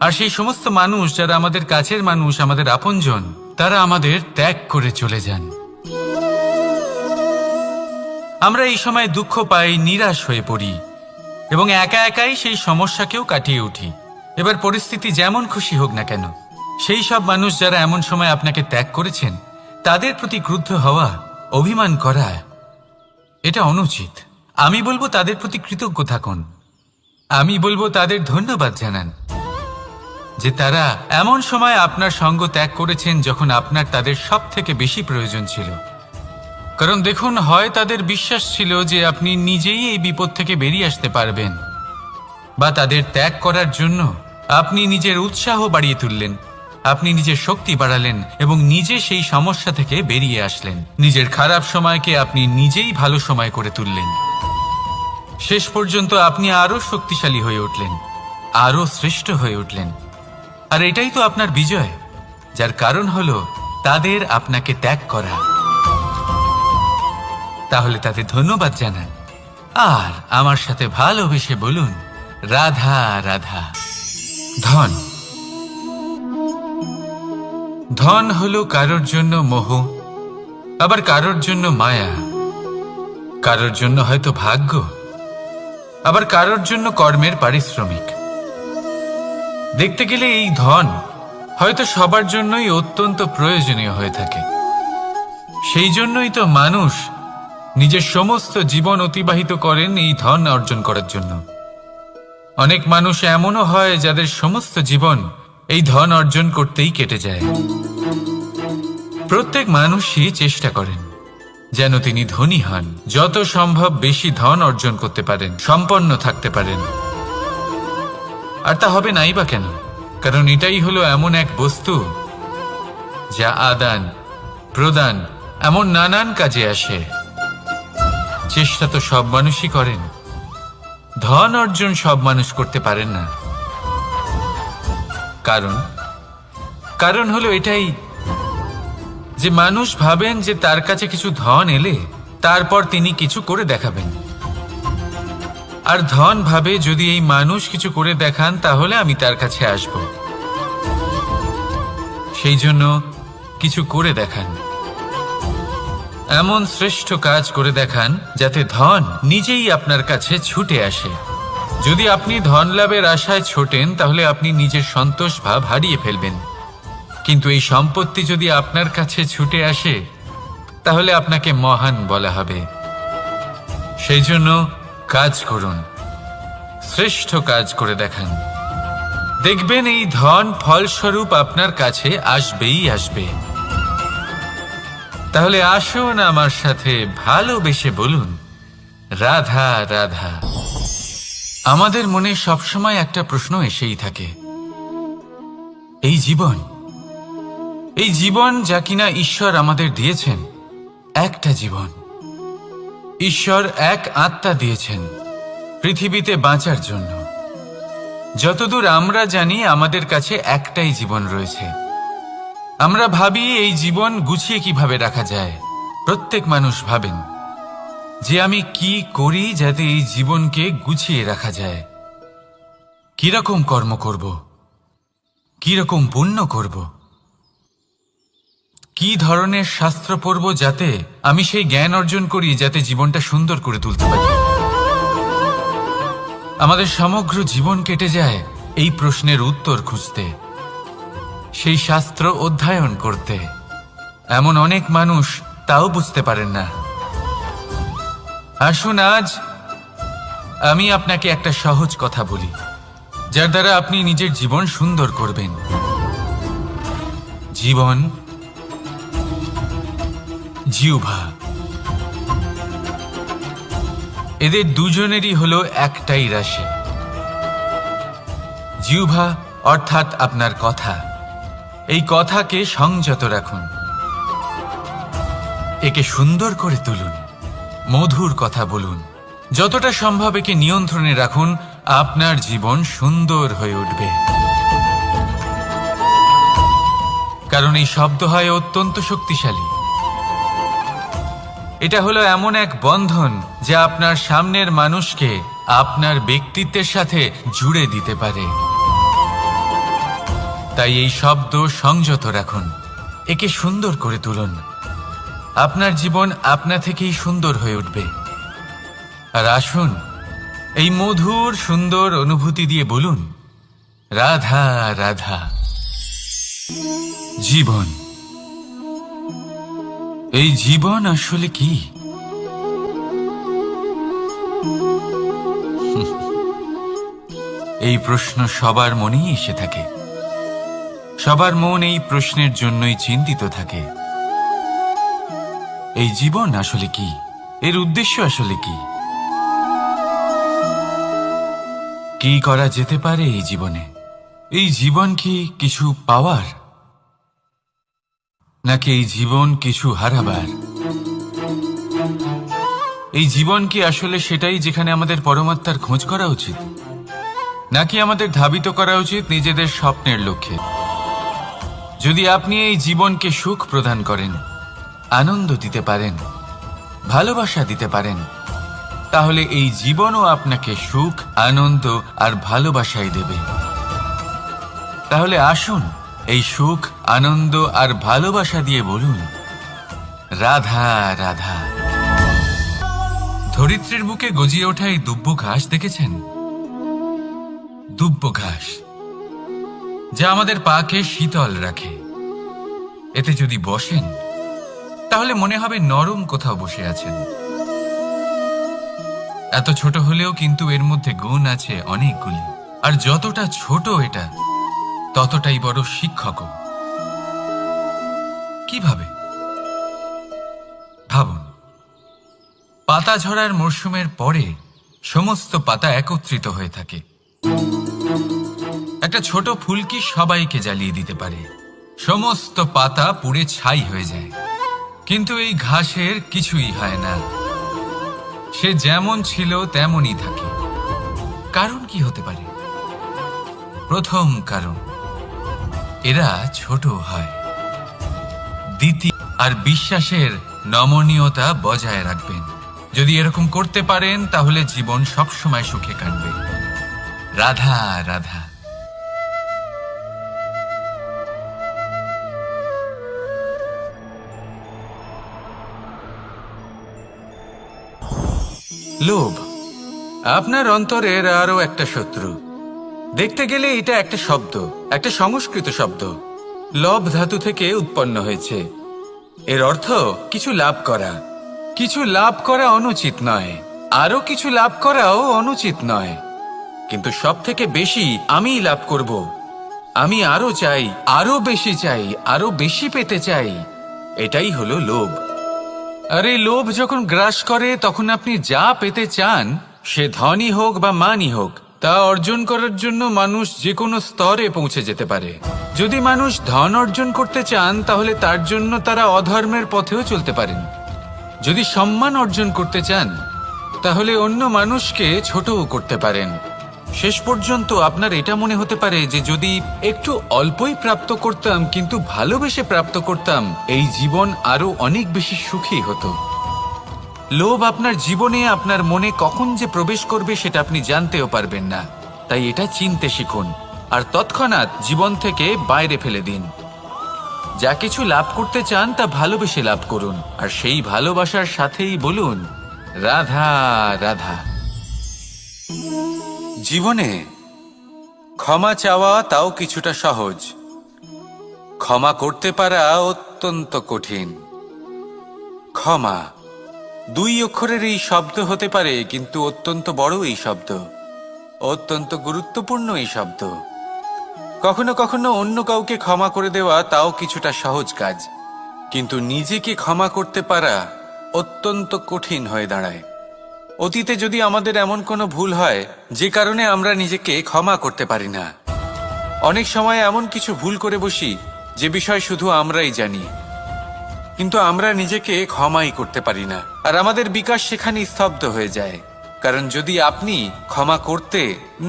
আর সেই সমস্ত মানুষ যারা আমাদের কাছের মানুষ, আমাদের আপনজন, তারা আমাদের ত্যাগ করে চলে যান। আমরা এই সময় দুঃখ পাই, নিরাশ হয়ে পড়ি এবং একা একাই সেই সমস্যাকেও কাটিয়ে উঠি। এবার পরিস্থিতি যেমন খুশি হোক না কেন, সেই সব মানুষ যারা এমন সময় আপনাকে ত্যাগ করেছেন তাদের প্রতি ক্রুদ্ধ হওয়া, অভিমান করা এটা অনুচিত। আমি বলবো তাদের প্রতি কৃতজ্ঞ থাকুন। আমি বলবো তাদের ধন্যবাদ জানান যে তারা এমন সময় আপনার সঙ্গ ত্যাগ করেছেন যখন আপনার তাদের সব থেকে বেশি প্রয়োজন ছিল। কারণ দেখুন, হয় তাদের বিশ্বাস ছিল যে আপনি নিজেই এই বিপদ থেকে বেরিয়ে আসতে পারবেন, বা তাদের ত্যাগ করার জন্য আপনি নিজের উৎসাহ বাড়িয়ে তুললেন, আপনি নিজের শক্তি বাড়ালেন এবং নিজে সেই সমস্যা থেকে বেরিয়ে আসলেন। নিজের খারাপ সময়কে আপনি নিজেই ভালো সময় করে তুললেন। শেষ পর্যন্ত আপনি আরো শক্তিশালী হয়ে উঠলেন, আরো শ্রেষ্ঠ হয়ে উঠলেন। আর এটাই তো আপনার বিজয়, যার কারণ হলো তাদের আপনাকে ত্যাগ করা। তাহলে তাদের ধন্যবাদ জানান আর আমার সাথে ভালোবেসে বলুন, রাধা রাধা। ধন ধন হলো কারোর জন্য মোহ, আবার কারোর জন্য মায়া, কারোর জন্য হয়তো ভাগ্য, আবার কারোর জন্য কর্মের পারিশ্রমিক। দেখতে গেলে এই ধন হয়তো সবার জন্যই অত্যন্ত প্রয়োজনীয় হয়ে থাকে। সেই জন্যই তো মানুষ নিজের সমস্ত জীবন অতিবাহিত করেন এই ধন অর্জন করার জন্য। অনেক মানুষ এমনও হয় যাদের সমস্ত জীবন এই ধন অর্জন করতেই কেটে যায়। প্রত্যেক মানুষই চেষ্টা করেন যেন তিনি ধনী হন, যত সম্ভব বেশি ধন অর্জন করতে পারেন, সম্পন্ন থাকতে পারেন। আর তা হবে নাই বা কেন? কারণ এটাই হলো এমন এক বস্তু যা আদান প্রদান এমন নানান কাজে আসে। চেষ্টা তো সব মানুষই করেন, ধন অর্জন সব মানুষ করতে পারেন না। কারণ হলো এটাই যে মানুষ ভাবেন যে তার কাছে কিছু ধন এলে তারপর তিনি কিছু করে দেখাবেন, আর ধন ভাবে যদি এই মানুষ কিছু করে দেখান তাহলে আমি তার কাছে আসব। সেই জন্য কিছু করে দেখান, এমন শ্রেষ্ঠ কাজ করে দেখান যাতে ধন নিজেই আপনার কাছে ছুটে আসে। যদি আপনি ধন লাভের আশায় ছোটেন তাহলে আপনি নিজের সন্তোষ ভাব হারিয়ে ফেলবেন। কিন্তু এই সম্পত্তি যদি আপনার কাছে ছুটে আসে তাহলে আপনাকে মহান বলা হবে। সেই জন্য কাজ করুন, শ্রেষ্ঠ কাজ করে দেখান, দেখবেন এই ধন ফলস্বরূপ আপনার কাছে আসবেই আসবে। তাহলে আসুন আমার সাথে ভালোবেসে বলুন, রাধা রাধা। আমাদের মনে সবসময় একটা প্রশ্ন এসেই থাকে, এই জীবন যা কিনা ঈশ্বর আমাদের দিয়েছেন, একটা জীবন। ঈশ্বর এক আত্মা দিয়েছেন পৃথিবীতে বাঁচার জন্য। যতদূর আমরা জানি আমাদের কাছে একটাই জীবন রয়েছে। আমরা ভাবি এই জীবন গুছিয়ে কিভাবে রাখা যায়। প্রত্যেক মানুষ ভাবেন যে আমি কি করি যাতে এই জীবনকে গুছিয়ে রাখা যায়, কিরকম কর্ম করব, কিরকম পুণ্য করব, কি ধরনের শাস্ত্র পড়ব যাতে আমি সেই জ্ঞান অর্জন করি যাতে জীবনটা সুন্দর করে তুলতে পারি। আমাদের সমগ্র জীবন কেটে যায় এই প্রশ্নের উত্তর খুঁজতে, সেই শাস্ত্র অধ্যয়ন করতে। এমন অনেক মানুষ তাও বুঝতে পারেন না। আসুন আজ আমি আপনাকে একটা সহজ কথা বলি, যার দ্বারা আপনি নিজের জীবন সুন্দর করবেন। জীবন, জিহ্বা, এদের দুজনেরই হলো একটাই রাশি। জিহ্বা অর্থাৎ আপনার কথা, এই কথাকে সংযত রাখুন, একে সুন্দর করে তুলুন, মধুর কথা বলুন, যতটা সম্ভব একে নিয়ন্ত্রণে রাখুন। আপনার জীবন সুন্দর হয়ে উঠবে। কারণ এই শব্দ হয় অত্যন্ত শক্তিশালী। এটা হলো এমন এক বন্ধন যা আপনার সামনের মানুষকে আপনার ব্যক্তিত্বের সাথে জুড়ে দিতে পারে। তাই এই শব্দ সংযত রাখুন, একে সুন্দর করে তুলুন। আপনার জীবন আপনা থেকেই সুন্দর হয়ে উঠবে। আর আসুন এই মধুর সুন্দর অনুভূতি দিয়ে বলুন, রাধা রাধা। জীবন, এই জীবন আসলে কি? এই প্রশ্ন সবার মনেই এসে থাকে। সবার মন এই প্রশ্নের জন্যই চিন্তিত থাকে। এই জীবন আসলে কি? এর উদ্দেশ্য আসলে কি? কি করা যেতে পারে এই জীবনে? এই জীবন কি কিছু পাওয়ার, নাকি এই জীবন কিছু হারাবার? এই জীবন কি আসলে সেটাই যেখানে আমাদের পরমাত্মার খোঁজ করা উচিত, নাকি আমাদের ধাবিত করা উচিত নিজেদের স্বপ্নের লক্ষ্যে? যদি আপনি এই জীবনকে সুখ প্রদান করেন, আনন্দ দিতে পারেন, ভালোবাসা দিতে পারেন, তাহলে এই জীবনও আপনাকে সুখ, আনন্দ আর ভালোবাসাই দেবে। তাহলে আসুন এই সুখ, আনন্দ আর ভালোবাসা দিয়ে বলুন, রাধা রাধা। ধরিত্রীর বুকে গজিয়ে ওঠা এই দুব্ব ঘাস দেখেছেন? দুব্ব ঘাস, যা আমাদের পাকে শীতল রাখে। এতে যদি বসেন তাহলে মনে হবে নরম কোথাও বসে আছেন। এত ছোট হলেও কিন্তু এর মধ্যে গুণ আছে অনেকগুলি, আর যতটা ছোট এটা ততটাই বড় শিক্ষকও। কিভাবে? ভাবুন, পাতা ঝরার মরশুমের পরে সমস্ত পাতা একত্রিত হয়ে থাকে। একটা ছোট ফুলকি সবাইকে জ্বালিয়ে দিতে পারে, সমস্ত পাতা পুড়ে ছাই হয়ে যায়। কিন্তু এই ঘাসের কিছুই হয় না, সে যেমন ছিল তেমনই থাকে। কারণ কি হতে পারে? প্রথম কারণ, এরা ছোট হয়। দ্বিতীয়, আর বিশ্বাসের নমনীয়তা বজায় রাখবেন। যদি এরকম করতে পারেন তাহলে জীবন সবসময় সুখে কাটবে। রাধা রাধা। লোভ আপনার অন্তরের আরো একটা শত্রু। দেখতে গেলে এটা একটা শব্দ, একটা সংস্কৃত শব্দ। লব ধাতু থেকে উৎপন্ন হয়েছে। এর অর্থ কিছু লাভ করা। কিছু লাভ করা অনুচিত নয়, আরো কিছু লাভ করাও অনুচিত নয়, কিন্তু সব থেকে বেশি আমি লাভ করব। আমি আরো চাই, আরো বেশি চাই, আরো বেশি পেতে চাই। এটাই হলো লোভ। আর এই লোভ যখন গ্রাস করে তখন আপনি যা পেতে চান, সে ধনই হোক বা মানই হোক, তা অর্জন করার জন্য মানুষ যে কোনো স্তরে পৌঁছে যেতে পারে। যদি মানুষ ধন অর্জন করতে চান তাহলে তার জন্য তারা অধর্মের পথেও চলতে পারেন। যদি সম্মান অর্জন করতে চান তাহলে অন্য মানুষকে ছোটও করতে পারেন। শেষ পর্যন্ত আপনার এটা মনে হতে পারে যে যদি একটু অল্পই প্রাপ্ত করতাম, কিন্তু ভালোবেসে প্রাপ্ত করতাম, এই জীবন আরো অনেক বেশি সুখী হতো। লোভ আপনার জীবনে, আপনার মনে কখন যে প্রবেশ করবে সেটা আপনি জানতেও পারবেন না। তাই এটা চিনতে শিখুন আর তৎক্ষণাৎ জীবন থেকে বাইরে ফেলে দিন। যা কিছু লাভ করতে চান তা ভালোবেসে লাভ করুন, আর সেই ভালোবাসার সাথেই বলুন, রাধা রাধা। জীবনে ক্ষমা চাওয়া তাও কিছুটা সহজ, ক্ষমা করতে পারা অত্যন্ত কঠিন। ক্ষমা 2 অক্ষরের এই শব্দ হতে পারে, কিন্তু অত্যন্ত বড় এই শব্দ, অত্যন্ত গুরুত্বপূর্ণ এই শব্দ। কখনো কখনো অন্য কাউকে ক্ষমা করে দেওয়া তাও কিছুটা সহজ কাজ, কিন্তু নিজেকে ক্ষমা করতে পারা অত্যন্ত কঠিন হয়ে দাঁড়ায়। অতীতে যদি আমাদের এমন কোনো ভুল হয় যে কারণে আমরা নিজেকে ক্ষমা করতে পারি না, অনেক সময় এমন কিছু ভুল করে বসি যে বিষয় শুধু আমরাই জানি, কিন্তু আমরা নিজেকে ক্ষমাই করতে পারি না, আর আমাদের বিকাশ সেখানেই স্তব্ধ হয়ে যায়। কারণ যদি আপনি ক্ষমা করতে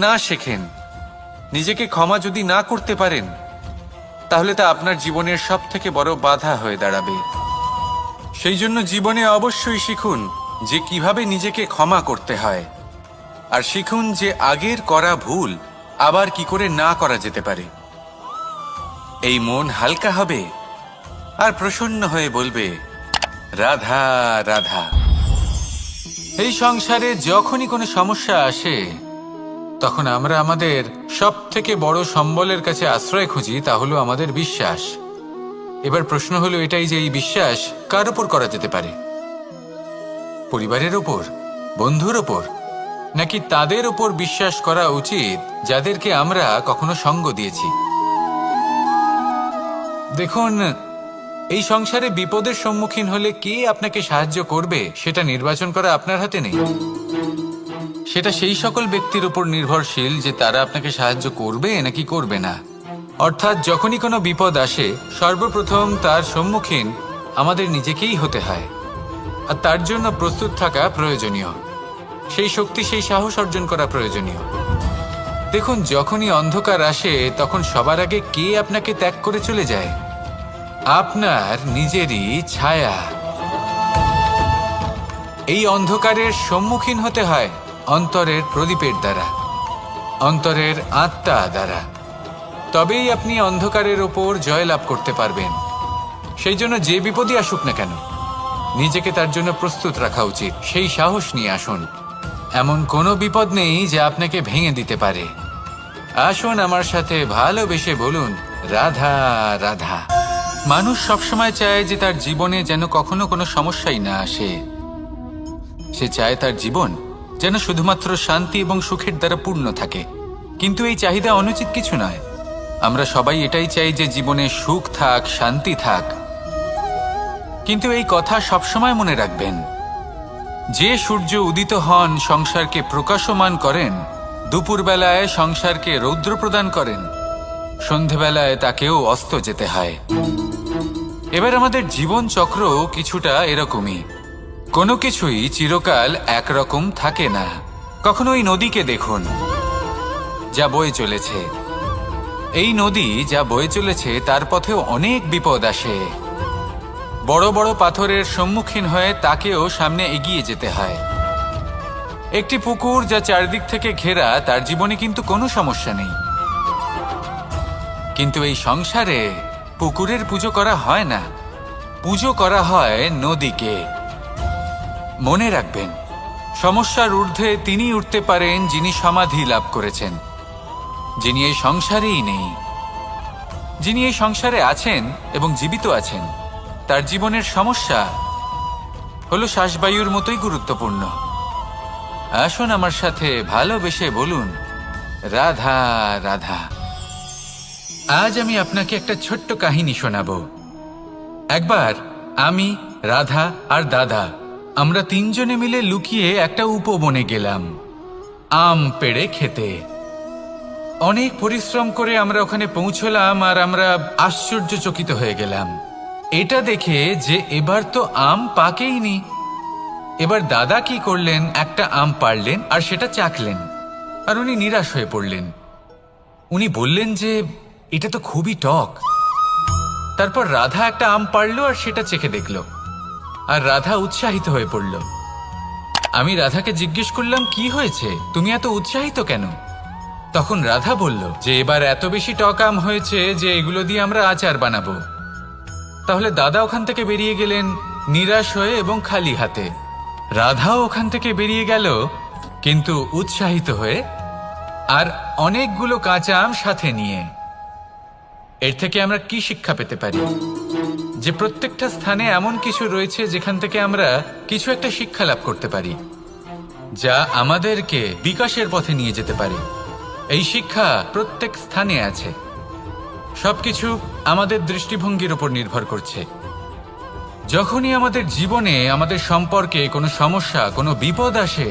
না শেখেন, নিজেকে ক্ষমা যদি না করতে পারেন, তাহলে তা আপনার জীবনের সব থেকে বড় বাধা হয়ে দাঁড়াবে। সেই জন্য জীবনে অবশ্যই শিখুন যে কিভাবে নিজেকে ক্ষমা করতে হয়, আর শিখুন যে আগের করা ভুল আবার কি করে না করা যেতে পারে। এই মন হালকা হবে আর প্রসন্ন হয়ে বলবে, রাধা রাধা। এই সংসারে যখনই কোনো সমস্যা আসে তখন আমরা আমাদের সব থেকে বড় সম্বলের কাছে আশ্রয় খুঁজি, তা হলো আমাদের বিশ্বাস। এবার প্রশ্ন হলো এটাই যে এই বিশ্বাস কার উপর করা যেতে পারে? পরিবারের ওপর, বন্ধুর ওপর, নাকি তাদের ওপর বিশ্বাস করা উচিত যাদেরকে আমরা কখনো সঙ্গ দিয়েছি? দেখুন, এই সংসারে বিপদের সম্মুখীন হলে কে আপনাকে সাহায্য করবে সেটা নির্বাচন করা আপনার হাতে নেই। সেটা সেই সকল ব্যক্তির উপর নির্ভরশীল যে তারা আপনাকে সাহায্য করবে নাকি করবে না। অর্থাৎ যখনই কোনো বিপদ আসে সর্বপ্রথম তার সম্মুখীন আমাদের নিজেকেই হতে হয়, আর তার জন্য প্রস্তুত থাকা প্রয়োজনীয়। সেই শক্তি, সেই সাহস অর্জন করা প্রয়োজনীয়। দেখুন, যখনই অন্ধকার আসে তখন সবার আগে কে আপনাকে ত্যাগ করে চলে যায়? আপনার নিজেরই ছায়া। এই অন্ধকারের সম্মুখীন হতে হয় অন্তরের প্রদীপের দ্বারা, অন্তরের আত্মা দ্বারা। তবেই আপনি অন্ধকারের ওপর জয়লাভ করতে পারবেন। সেই জন্য যে বিপদই আসুক না কেন নিজেকে তার জন্য প্রস্তুত রাখা উচিত। সেই সাহস নিয়ে আসুন। এমন কোনো বিপদ নেই যা আপনাকে ভেঙে দিতে পারে। আসুন আমার সাথে ভালোবেসে বলুন, রাধা রাধা। মানুষ সবসময় চায় যে তার জীবনে যেন কখনো কোনো সমস্যাই না আসে। সে চায় তার জীবন যেন শুধুমাত্র শান্তি এবং সুখের দ্বারা পূর্ণ থাকে। কিন্তু এই চাহিদা অনুচিত কিছু নয়। আমরা সবাই এটাই চাই যে জীবনে সুখ থাক, শান্তি থাক। কিন্তু এই কথা সবসময় মনে রাখবেন, যে সূর্য উদিত হন সংসারকে প্রকাশমান করেন, দুপুরবেলায় সংসারকে রৌদ্র প্রদান করেন, সন্ধেবেলায় তাকেও অস্ত যেতে হয়। এবার আমাদের জীবন চক্র কিছুটা এরকমই। কোনো কিছুই চিরকাল একরকম থাকে না। কখনো এই নদীকে দেখুন যা বয়ে চলেছে। এই নদী যা বয়ে চলেছে তার পথেও অনেক বিপদ আসে। বড় বড় পাথরের সম্মুখীন হয়ে তাকেও সামনে এগিয়ে যেতে হয়। একটি পুকুর যা চারদিক থেকে ঘেরা, তার জীবনে কিন্তু কোনো সমস্যা নেই। কিন্তু এই সংসারে পুকুরের পুজো করা হয় না, পুজো করা হয় নদীকে। মনে রাখবেন, সমস্যার ঊর্ধ্বে তিনি উঠতে পারেন যিনি সমাধি লাভ করেছেন, যিনি এই সংসারেই নেই। যিনি এই সংসারে আছেন এবং জীবিত আছেন, তার জীবনের সমস্যা হলো শ্বাসবায়ুর মতোই গুরুত্বপূর্ণ। আসুন আমার সাথে ভালোবেসে বলুন, রাধা রাধা। আজ আমি আপনাকে একটা ছোট্ট কাহিনী শোনাবো। একবার আমি, রাধা আর দাদা, আমরা তিনজনে মিলে লুকিয়ে একটা উপবনে গেলাম আম পেড়ে খেতে। অনেক পরিশ্রম করে আমরা ওখানে পৌঁছলাম আর আমরা আশ্চর্যচকিত হয়ে গেলাম এটা দেখে যে এবার তো আম পাকেইনি। এবার দাদা কি করলেন, একটা আম পাড়লেন আর সেটা চাখলেন, আর উনি নিরাশ হয়ে পড়লেন। উনি বললেন যে এটা তো খুবই টক। তারপর রাধা একটা আম পাড়লো আর সেটা চেখে দেখলো, আর রাধা উৎসাহিত হয়ে পড়ল। আমি রাধাকে জিজ্ঞেস করলাম, কি হয়েছে, তুমি এত উৎসাহিত কেন? তখন রাধা বলল যে এবার এত বেশি টক আম হয়েছে যে এগুলো দিয়ে আমরা আচার বানাবো। তাহলে দাদা ওখান থেকে বেরিয়ে গেলেন নিরাশ হয়ে এবং খালি হাতে। রাধাও ওখান থেকে বেরিয়ে গেল কিন্তু উৎসাহিত হয়ে, আর অনেকগুলো কাঁচা আম সাথে নিয়ে। এর থেকে আমরা কি শিক্ষা পেতে পারি? যে প্রত্যেকটা স্থানে এমন কিছু রয়েছে যেখান থেকে আমরা কিছু একটা শিক্ষা লাভ করতে পারি, যা আমাদেরকে বিকাশের পথে নিয়ে যেতে পারে। এই শিক্ষা প্রত্যেক স্থানে আছে। সবকিছু আমাদের দৃষ্টিভঙ্গির উপর নির্ভর করছে। যখনই আমাদের জীবনে, আমাদের সম্পর্কে কোনো সমস্যা, কোনো বিপদ আসে,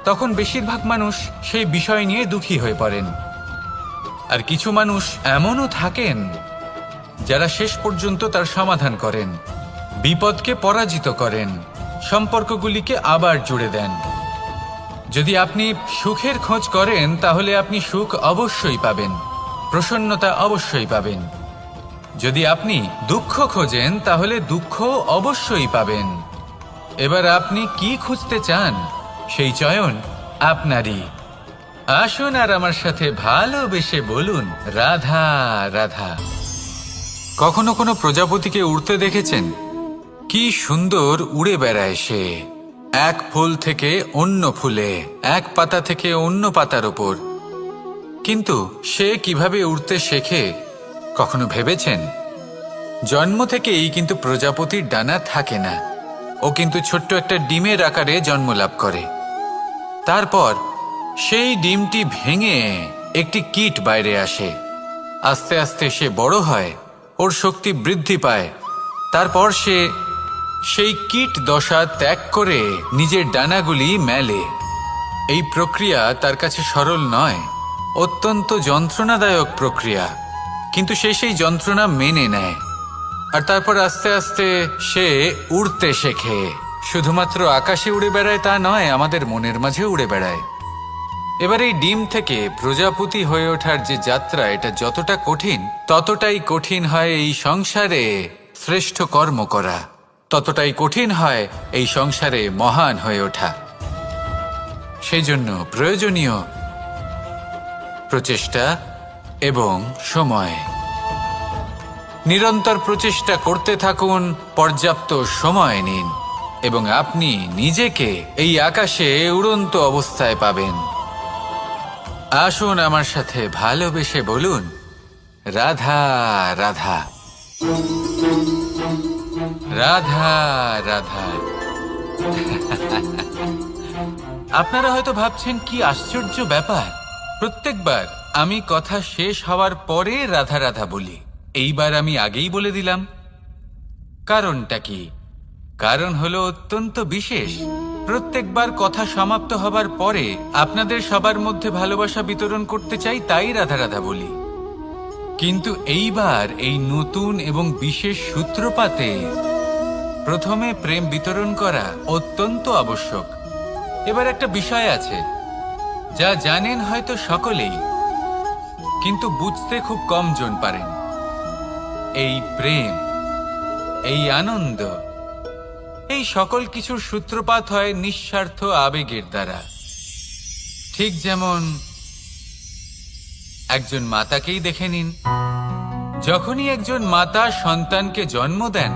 তখন বেশিরভাগ মানুষ সেই বিষয় নিয়ে দুঃখী হয়ে পড়েন। আর কিছু মানুষ এমনও থাকেন যারা শেষ পর্যন্ত তার সমাধান করেন, বিপদকে পরাজিত করেন, সম্পর্কগুলিকে আবার জুড়ে দেন। যদি আপনি সুখের খোঁজ করেন তাহলে আপনি সুখ অবশ্যই পাবেন, প্রসন্নতা অবশ্যই পাবেন। যদি আপনি দুঃখ খোঁজেন তাহলে দুঃখ অবশ্যই পাবেন। এবার আপনি কি খুঁজতে চান সেই চয়ন আপনারই। আসুন আর আমার সাথে ভালোবেসে বলুন, রাধা রাধা। কখনো কোনো প্রজাপতিকে উড়তে দেখেছেন? কি সুন্দর উড়ে বেড়ায় সে, এক ফুল থেকে অন্য ফুলে, এক পাতা থেকে অন্য পাতার ওপর। কিন্তু সে কিভাবে উড়তে শেখে কখনো ভেবেছেন? জন্ম থেকেই কিন্তু প্রজাপতির ডানা থাকে না, ও কিন্তু ছোট্ট একটা ডিমের আকারে জন্ম লাভ করে। তারপর সেই ডিমটি ভেঙে একটি কীট বাইরে আসে। আস্তে আস্তে সে বড় হয়, ওর শক্তি বৃদ্ধি পায়। তারপর সে সেই কীট দশা ত্যাগ করে নিজের ডানাগুলি মেলে। এই প্রক্রিয়া তার কাছে সরল নয়, অত্যন্ত যন্ত্রণাদায়ক প্রক্রিয়া, কিন্তু সে সেই যন্ত্রণা মেনে নেয়। আর তারপর আস্তে আস্তে সে উড়তে শেখে। শুধুমাত্র আকাশে উড়ে বেড়ায় তা নয়, আমাদের মনের মাঝে উড়ে বেড়ায়। এবার এই ডিম থেকে প্রজাপতি হয়ে ওঠার যে যাত্রা, এটা যতটা কঠিন, ততটাই কঠিন হয় এই সংসারে শ্রেষ্ঠ কর্ম করা, ততটাই কঠিন হয় এই সংসারে মহান হয়ে ওঠা। সেই জন্য প্রয়োজনীয় প্রচেষ্টা এবং সময়। নিরন্তর প্রচেষ্টা করতে থাকুন, পর্যাপ্ত সময় নিন, এবং আপনি নিজেকে এই আকাশে উড়ন্ত অবস্থায় পাবেন। আসুন আমার সাথে ভালোবেসে বলুন, রাধা রাধা, রাধা রাধা। আপনারা হয়তো ভাবছেন কি আশ্চর্য ব্যাপার, প্রত্যেকবার আমি কথা শেষ হওয়ার পরে রাধা রাধা বলি। এইবার আমি আগেই বলে দিলাম। কারণটা কি? কারণ হলো অত্যন্ত বিশেষ। প্রত্যেকবার কথা সমাপ্ত হবার পরে আপনাদের সবার মধ্যে ভালোবাসা বিতরণ করতে চাই, তাই রাধা রাধা বলি। কিন্তু এইবার এই নতুন এবং বিশেষ সূত্রপাতে প্রথমে প্রেম বিতরণ করা অত্যন্ত আবশ্যক। এবার একটা বিষয় আছে যা জানেন হয়তো সকলেই, কিন্তু বুঝতে খুব কম জন পারেন। এই প্রেম, এই আনন্দ, এই সকল কিছুর সূত্রপাত হয় নিঃস্বার্থ আবেগের দ্বারা। ঠিক যেমন একজন মাতাকেই দেখে নিন। যখনই একজন মাতা সন্তানকে জন্ম দেন,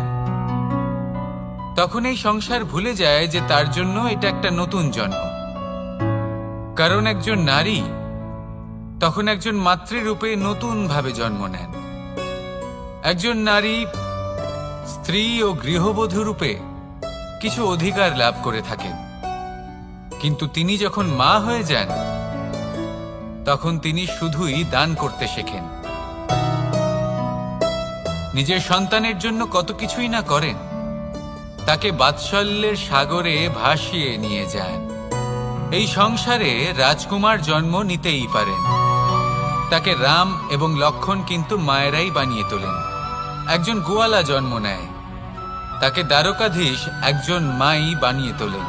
তখন এই সংসার ভুলে যায় যে তার জন্য এটা একটা নতুন জন্ম। কারণ একজন নারী তখন একজন মাতৃরূপে নতুন ভাবে জন্ম নেন। একজন নারী স্ত্রী ও গৃহবধূ রূপে কিছু অধিকার লাভ করে থাকেন, কিন্তু তিনি যখন মা হয়ে যান, তখন তিনি শুধুই দান করতে শেখেন। নিজের সন্তানের জন্য কত কিছুই না করেন, তাকে বাৎসল্যের সাগরে ভাসিয়ে নিয়ে যান। এই সংসারে রাজকুমার জন্ম নিতেই পারেন, তাকে রাম এবং লক্ষণ কিন্তু মায়েরাই বানিয়ে তোলেন। একজন গোয়ালা জন্ম নেয়, তাকে দ্বারকাধীশ একজন মাই বানিয়ে তোলেন।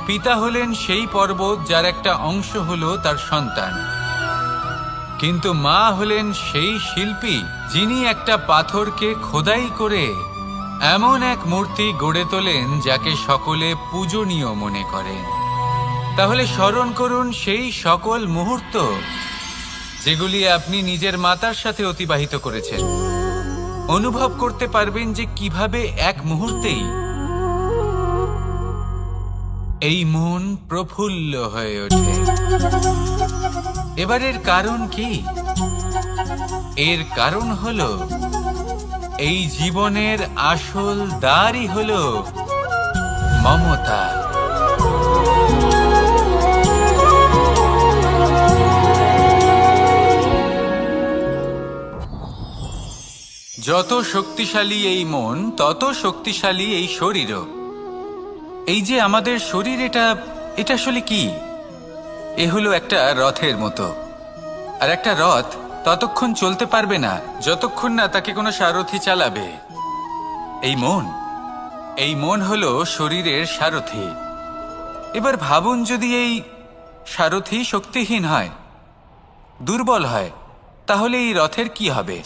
পিতা হলেন সেই পর্বত যার একটা অংশ হলো তার সন্তান, কিন্তু মা হলেন সেই শিল্পী যিনি একটা পাথরকে খোদাই করে এমন এক মূর্তি গড়ে তোলেন যাকে সকলে পূজনীয় মনে করেন। তাহলে স্মরণ করুন সেই সকল মুহূর্ত যেগুলি আপনি নিজের মাতার সাথে অতিবাহিত করেছেন। অনুভব করতে পারবেন যে কিভাবে এক মুহূর্তেই এই মন প্রফুল্ল হয়ে ওঠে। এবার এর কারণ কি? এর কারণ হলো এই জীবনের আসল দ্বারই হলো মমতা। যত শক্তিশালী এই মন, তত শক্তিশালী এই শরীরও। এই যে আমাদের শরীর, এটা আসলে কি? এ হলো একটা রথের মতো। আর একটা রথ ততক্ষণ চলতে পারবে না যতক্ষণ না তাকে কোনো সারথি চালাবে। এই মন হলো শরীরের সারথি। এবার ভাবুন, যদি এই সারথি শক্তিহীন হয়, দুর্বল হয়, তাহলে এই রথের কি হবে?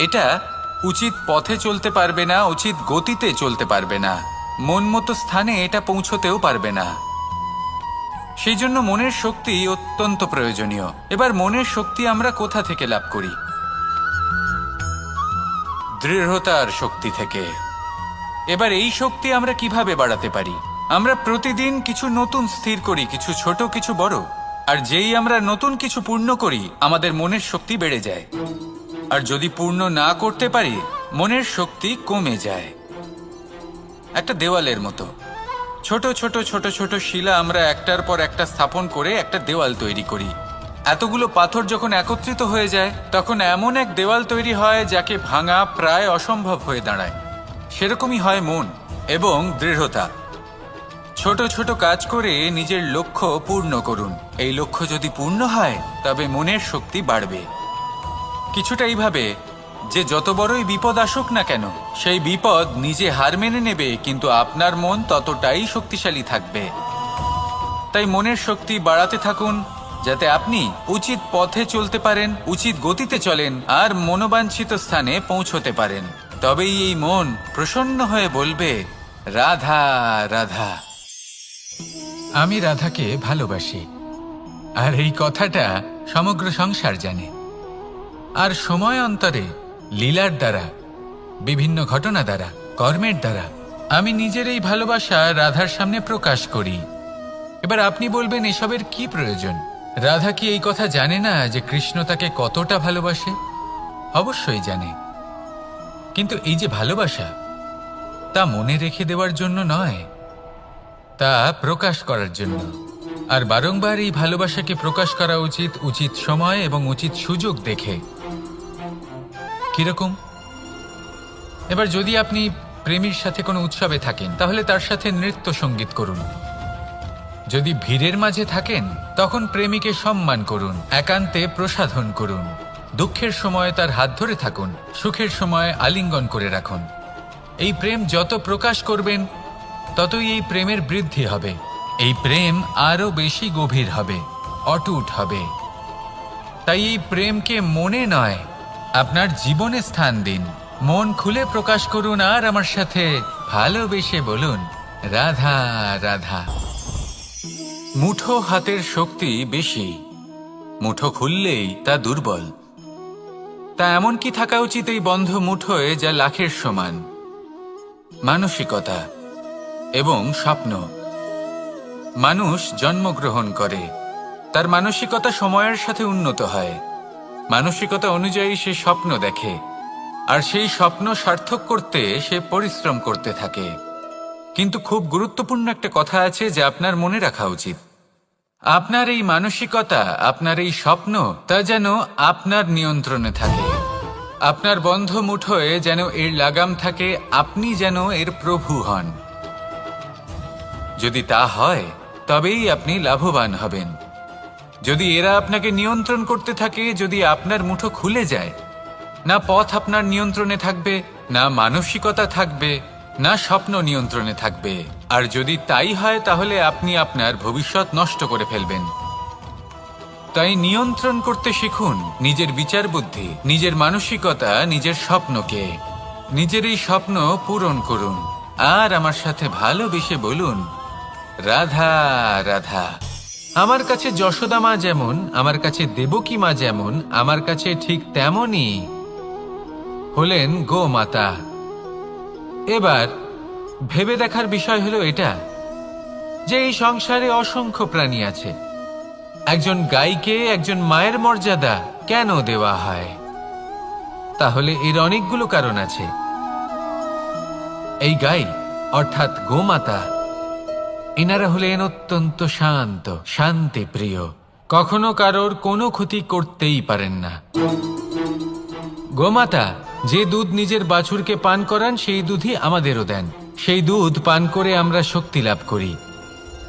এটা উচিত পথে চলতে পারবে না, উচিত গতিতে চলতে পারবে না, মন মতো স্থানে এটা পৌঁছতেও পারবে না। সেই জন্য মনের শক্তি অত্যন্ত প্রয়োজনীয়। এবার মনের শক্তি আমরা কোথা থেকে লাভ করি? দৃঢ়তার শক্তি থেকে। এবার এই শক্তি আমরা কিভাবে বাড়াতে পারি? আমরা প্রতিদিন কিছু নতুন স্থির করি, কিছু ছোট কিছু বড়। আর যেই আমরা নতুন কিছু পূর্ণ করি, আমাদের মনের শক্তি বেড়ে যায়। আর যদি পূর্ণ না করতে পারি, মনের শক্তি কমে যায়। একটা দেওয়ালের মতো ছোট ছোট ছোট ছোট শিলা আমরা একটার পর একটা স্থাপন করে একটা দেওয়াল তৈরি করি। এতগুলো পাথর যখন একত্রিত হয়ে যায়, তখন এমন এক দেওয়াল তৈরি হয় যাকে ভাঙা প্রায় অসম্ভব হয়ে দাঁড়ায়। সেরকমই হয় মন এবং দৃঢ়তা। ছোট ছোট কাজ করে নিজের লক্ষ্য পূর্ণ করুন। এই লক্ষ্য যদি পূর্ণ হয়, তবে মনের শক্তি বাড়বে। কিছুটা এইভাবে যে যত বড়ই বিপদ আসুক না কেন, সেই বিপদ নিজে হার মেনে নেবে, কিন্তু আপনার মন ততটাই শক্তিশালী থাকবে। তাই মনের শক্তি বাড়াতে থাকুন, যাতে আপনি উচিত পথে চলতে পারেন, উচিত গতিতে চলেন আর মনোবাঞ্ছিত স্থানে পৌঁছতে পারেন। তবেই এই মন প্রসন্ন হয়ে বলবে, রাধা রাধা। আমি রাধাকে ভালোবাসি, আর এই কথাটা সমগ্র সংসার জানে। আর সময় অন্তরে লীলার দ্বারা, বিভিন্ন ঘটনা দ্বারা, কর্মের দ্বারা আমি নিজের এই ভালোবাসা রাধার সামনে প্রকাশ করি। এবার আপনি বলবেন, এসবের কি প্রয়োজন? রাধা কি এই কথা জানে না যে কৃষ্ণ তাকে কতটা ভালোবাসে? অবশ্যই জানে, কিন্তু এই যে ভালোবাসা, তা মনে রেখে দেওয়ার জন্য নয়, তা প্রকাশ করার জন্য। আর বারংবার এই ভালোবাসাকে প্রকাশ করা উচিত, উচিত সময় এবং উচিত সুযোগ দেখে। কিরকম? এবার যদি আপনি প্রেমীর সাথে কোনো উৎসবে থাকেন, তাহলে তার সাথে নৃত্য সঙ্গীত করুন। যদি ভিড়ের মাঝে থাকেন, তখন প্রেমীকে সম্মান করুন, একান্তে প্রসাধন করুন। দুঃখের সময় তার হাত ধরে থাকুন, সুখের সময় আলিঙ্গন করে রাখুন। এই প্রেম যত প্রকাশ করবেন, ততই এই প্রেমের বৃদ্ধি হবে। এই প্রেম আরো বেশি গভীর হবে, অটুট হবে। তাই এই প্রেমকে মনে নয়, আপনার জীবনে স্থান দিন। মন খুলে প্রকাশ করুন আর আমার সাথে ভালোবেসে বলুন, রাধা রাধা। মুঠো হাতের শক্তি বেশি, মুঠো খুললেই তা দুর্বল। তা এমন কি থাকা উচিত এই বন্ধ মুঠোয় যা লাখের সমান? মানসিকতা এবং স্বপ্ন। মানুষ জন্মগ্রহণ করে, তার মানসিকতা সময়ের সাথে উন্নত হয়। মানসিকতা অনুযায়ী সে স্বপ্ন দেখে, আর সেই স্বপ্ন সার্থক করতে সে পরিশ্রম করতে থাকে। কিন্তু খুব গুরুত্বপূর্ণ একটা কথা আছে যা আপনার মনে রাখা উচিত। আপনার এই মানসিকতা, আপনার এই স্বপ্ন, তা যেন আপনার নিয়ন্ত্রণে থাকে। আপনার বন্ধ মুঠোয় যেন এর লাগাম থাকে, আপনি যেন এর প্রভু হন। যদি তা হয়, তবেই আপনি লাভবান হবেন। যদি এরা আপনাকে নিয়ন্ত্রণ করতে থাকে, যদি আপনার মুঠো খুলে যায়, না পথ আপনার নিয়ন্ত্রণে থাকবে, না মানসিকতা থাকবে, না স্বপ্ন নিয়ন্ত্রণে থাকবে। আর যদি তাই হয়, তাহলে আপনি আপনার ভবিষ্যৎ নষ্ট করে ফেলবেন। তাই নিয়ন্ত্রণ করতে শিখুন নিজের বিচার বুদ্ধি, নিজের মানসিকতা, নিজের স্বপ্নকে। নিজের এই স্বপ্ন পূরণ করুন আর আমার সাথে ভালোবেসে বলুন, রাধা রাধা। আমার কাছে যশোদা মা যেমন, আমার কাছে দেবকী মা যেমন, আমার কাছে ঠিক তেমনই হলেন গোমাতা। এবার ভেবে দেখার বিষয় হলো এটা, যে এই সংসারে অসংখ্য প্রাণী আছে। একজন গাইকে একজন মায়ের মর্যাদা কেন দেওয়া হয়? তাহলে এর অনেকগুলো কারণ আছে। এই গাই অর্থাৎ গোমাতা, এনারা হলেন অত্যন্ত শান্ত, শান্তিপ্রিয়, কখনো কারোর কোনো ক্ষতি করতেই পারেন না। গোমাতা যে দুধ নিজের বাছুরকে পান করান, সেই দুধই আমাদেরও দেন। সেই দুধ পান করে আমরা শক্তি লাভ করি।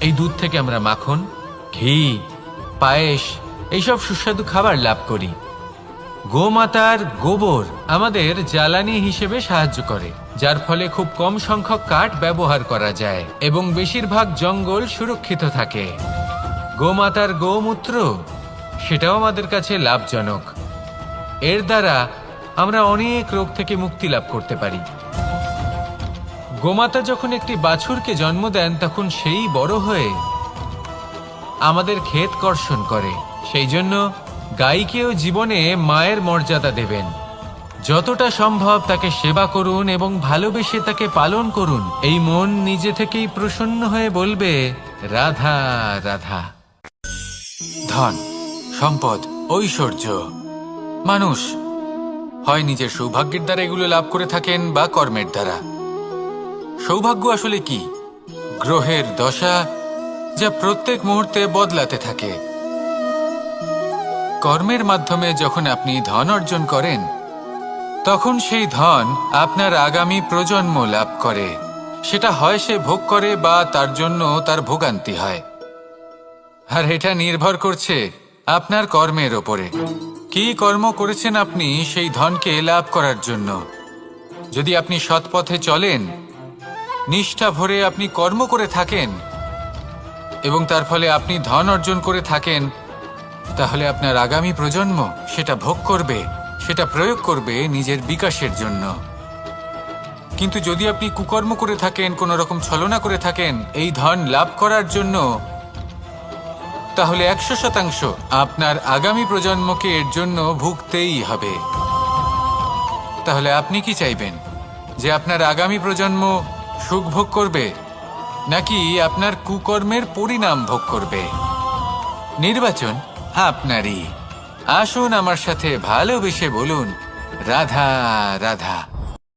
এই দুধ থেকে আমরা মাখন, ঘি, পায়েস, এইসব সুস্বাদু খাবার লাভ করি। গোমাতার গোবর আমাদের জ্বালানি হিসেবে সাহায্য করে, যার ফলে খুব কম সংখ্যক কাঠ ব্যবহার করা যায় এবং বেশিরভাগ জঙ্গল সুরক্ষিত থাকে। গোমাতার গোমূত্র, সেটাও আমাদের কাছে লাভজনক। এর দ্বারা আমরা অনেক রোগ থেকে মুক্তি লাভ করতে পারি। গোমাতা যখন একটি বাছুরকে জন্ম দেন, তখন সেই বড় হয়ে আমাদের ক্ষেত কর্ষণ করে। সেই জন্য গাইকেও জীবনে মায়ের মর্যাদা দেবেন। যতটা সম্ভব তাকে সেবা করুন এবং ভালোবেসে তাকে পালন করুন। এই মন নিজে থেকেই প্রসন্ন হয়ে বলবে, রাধা রাধা। ধন, সম্পদ, ঐশ্বর্য, মানুষ হয় নিজের সৌভাগ্যের দ্বারা এগুলো লাভ করে থাকেন বা কর্মের দ্বারা। সৌভাগ্য আসলে কি? গ্রহের দশা যা প্রত্যেক মুহূর্তে বদলাতে থাকে। কর্মের মাধ্যমে যখন আপনি ধন অর্জন করেন, তখন সেই ধন আপনার আগামী প্রজন্ম লাভ করে। সেটা হয় সে ভোগ করে বা তার জন্য তার ভোগান্তি হয়। আর এটা নির্ভর করছে আপনার কর্মের ওপরে। কি কর্ম করেছেন আপনি সেই ধনকে লাভ করার জন্য? যদি আপনি সৎ পথে চলেন, নিষ্ঠা ভরে আপনি কর্ম করে থাকেন এবং তার ফলে আপনি ধন অর্জন করে থাকেন, তাহলে আপনার আগামী প্রজন্ম সেটা ভোগ করবে, সেটা প্রয়োগ করবে নিজের বিকাশের জন্য। কিন্তু যদি আপনি কুকর্ম করে থাকেন, কোনো রকম ছলনা করে থাকেন এই ধন লাভ করার জন্য, তাহলে 100% আপনার আগামী প্রজন্মকে এর জন্য ভুগতেই হবে। তাহলে আপনি কি চাইবেন? যে আপনার আগামী প্রজন্ম সুখ ভোগ করবে, নাকি আপনার কুকর্মের পরিণাম ভোগ করবে? নির্বাচন আপনারই। আসুন আমার সাথে ভালোবেসে বলুন, রাধা রাধা।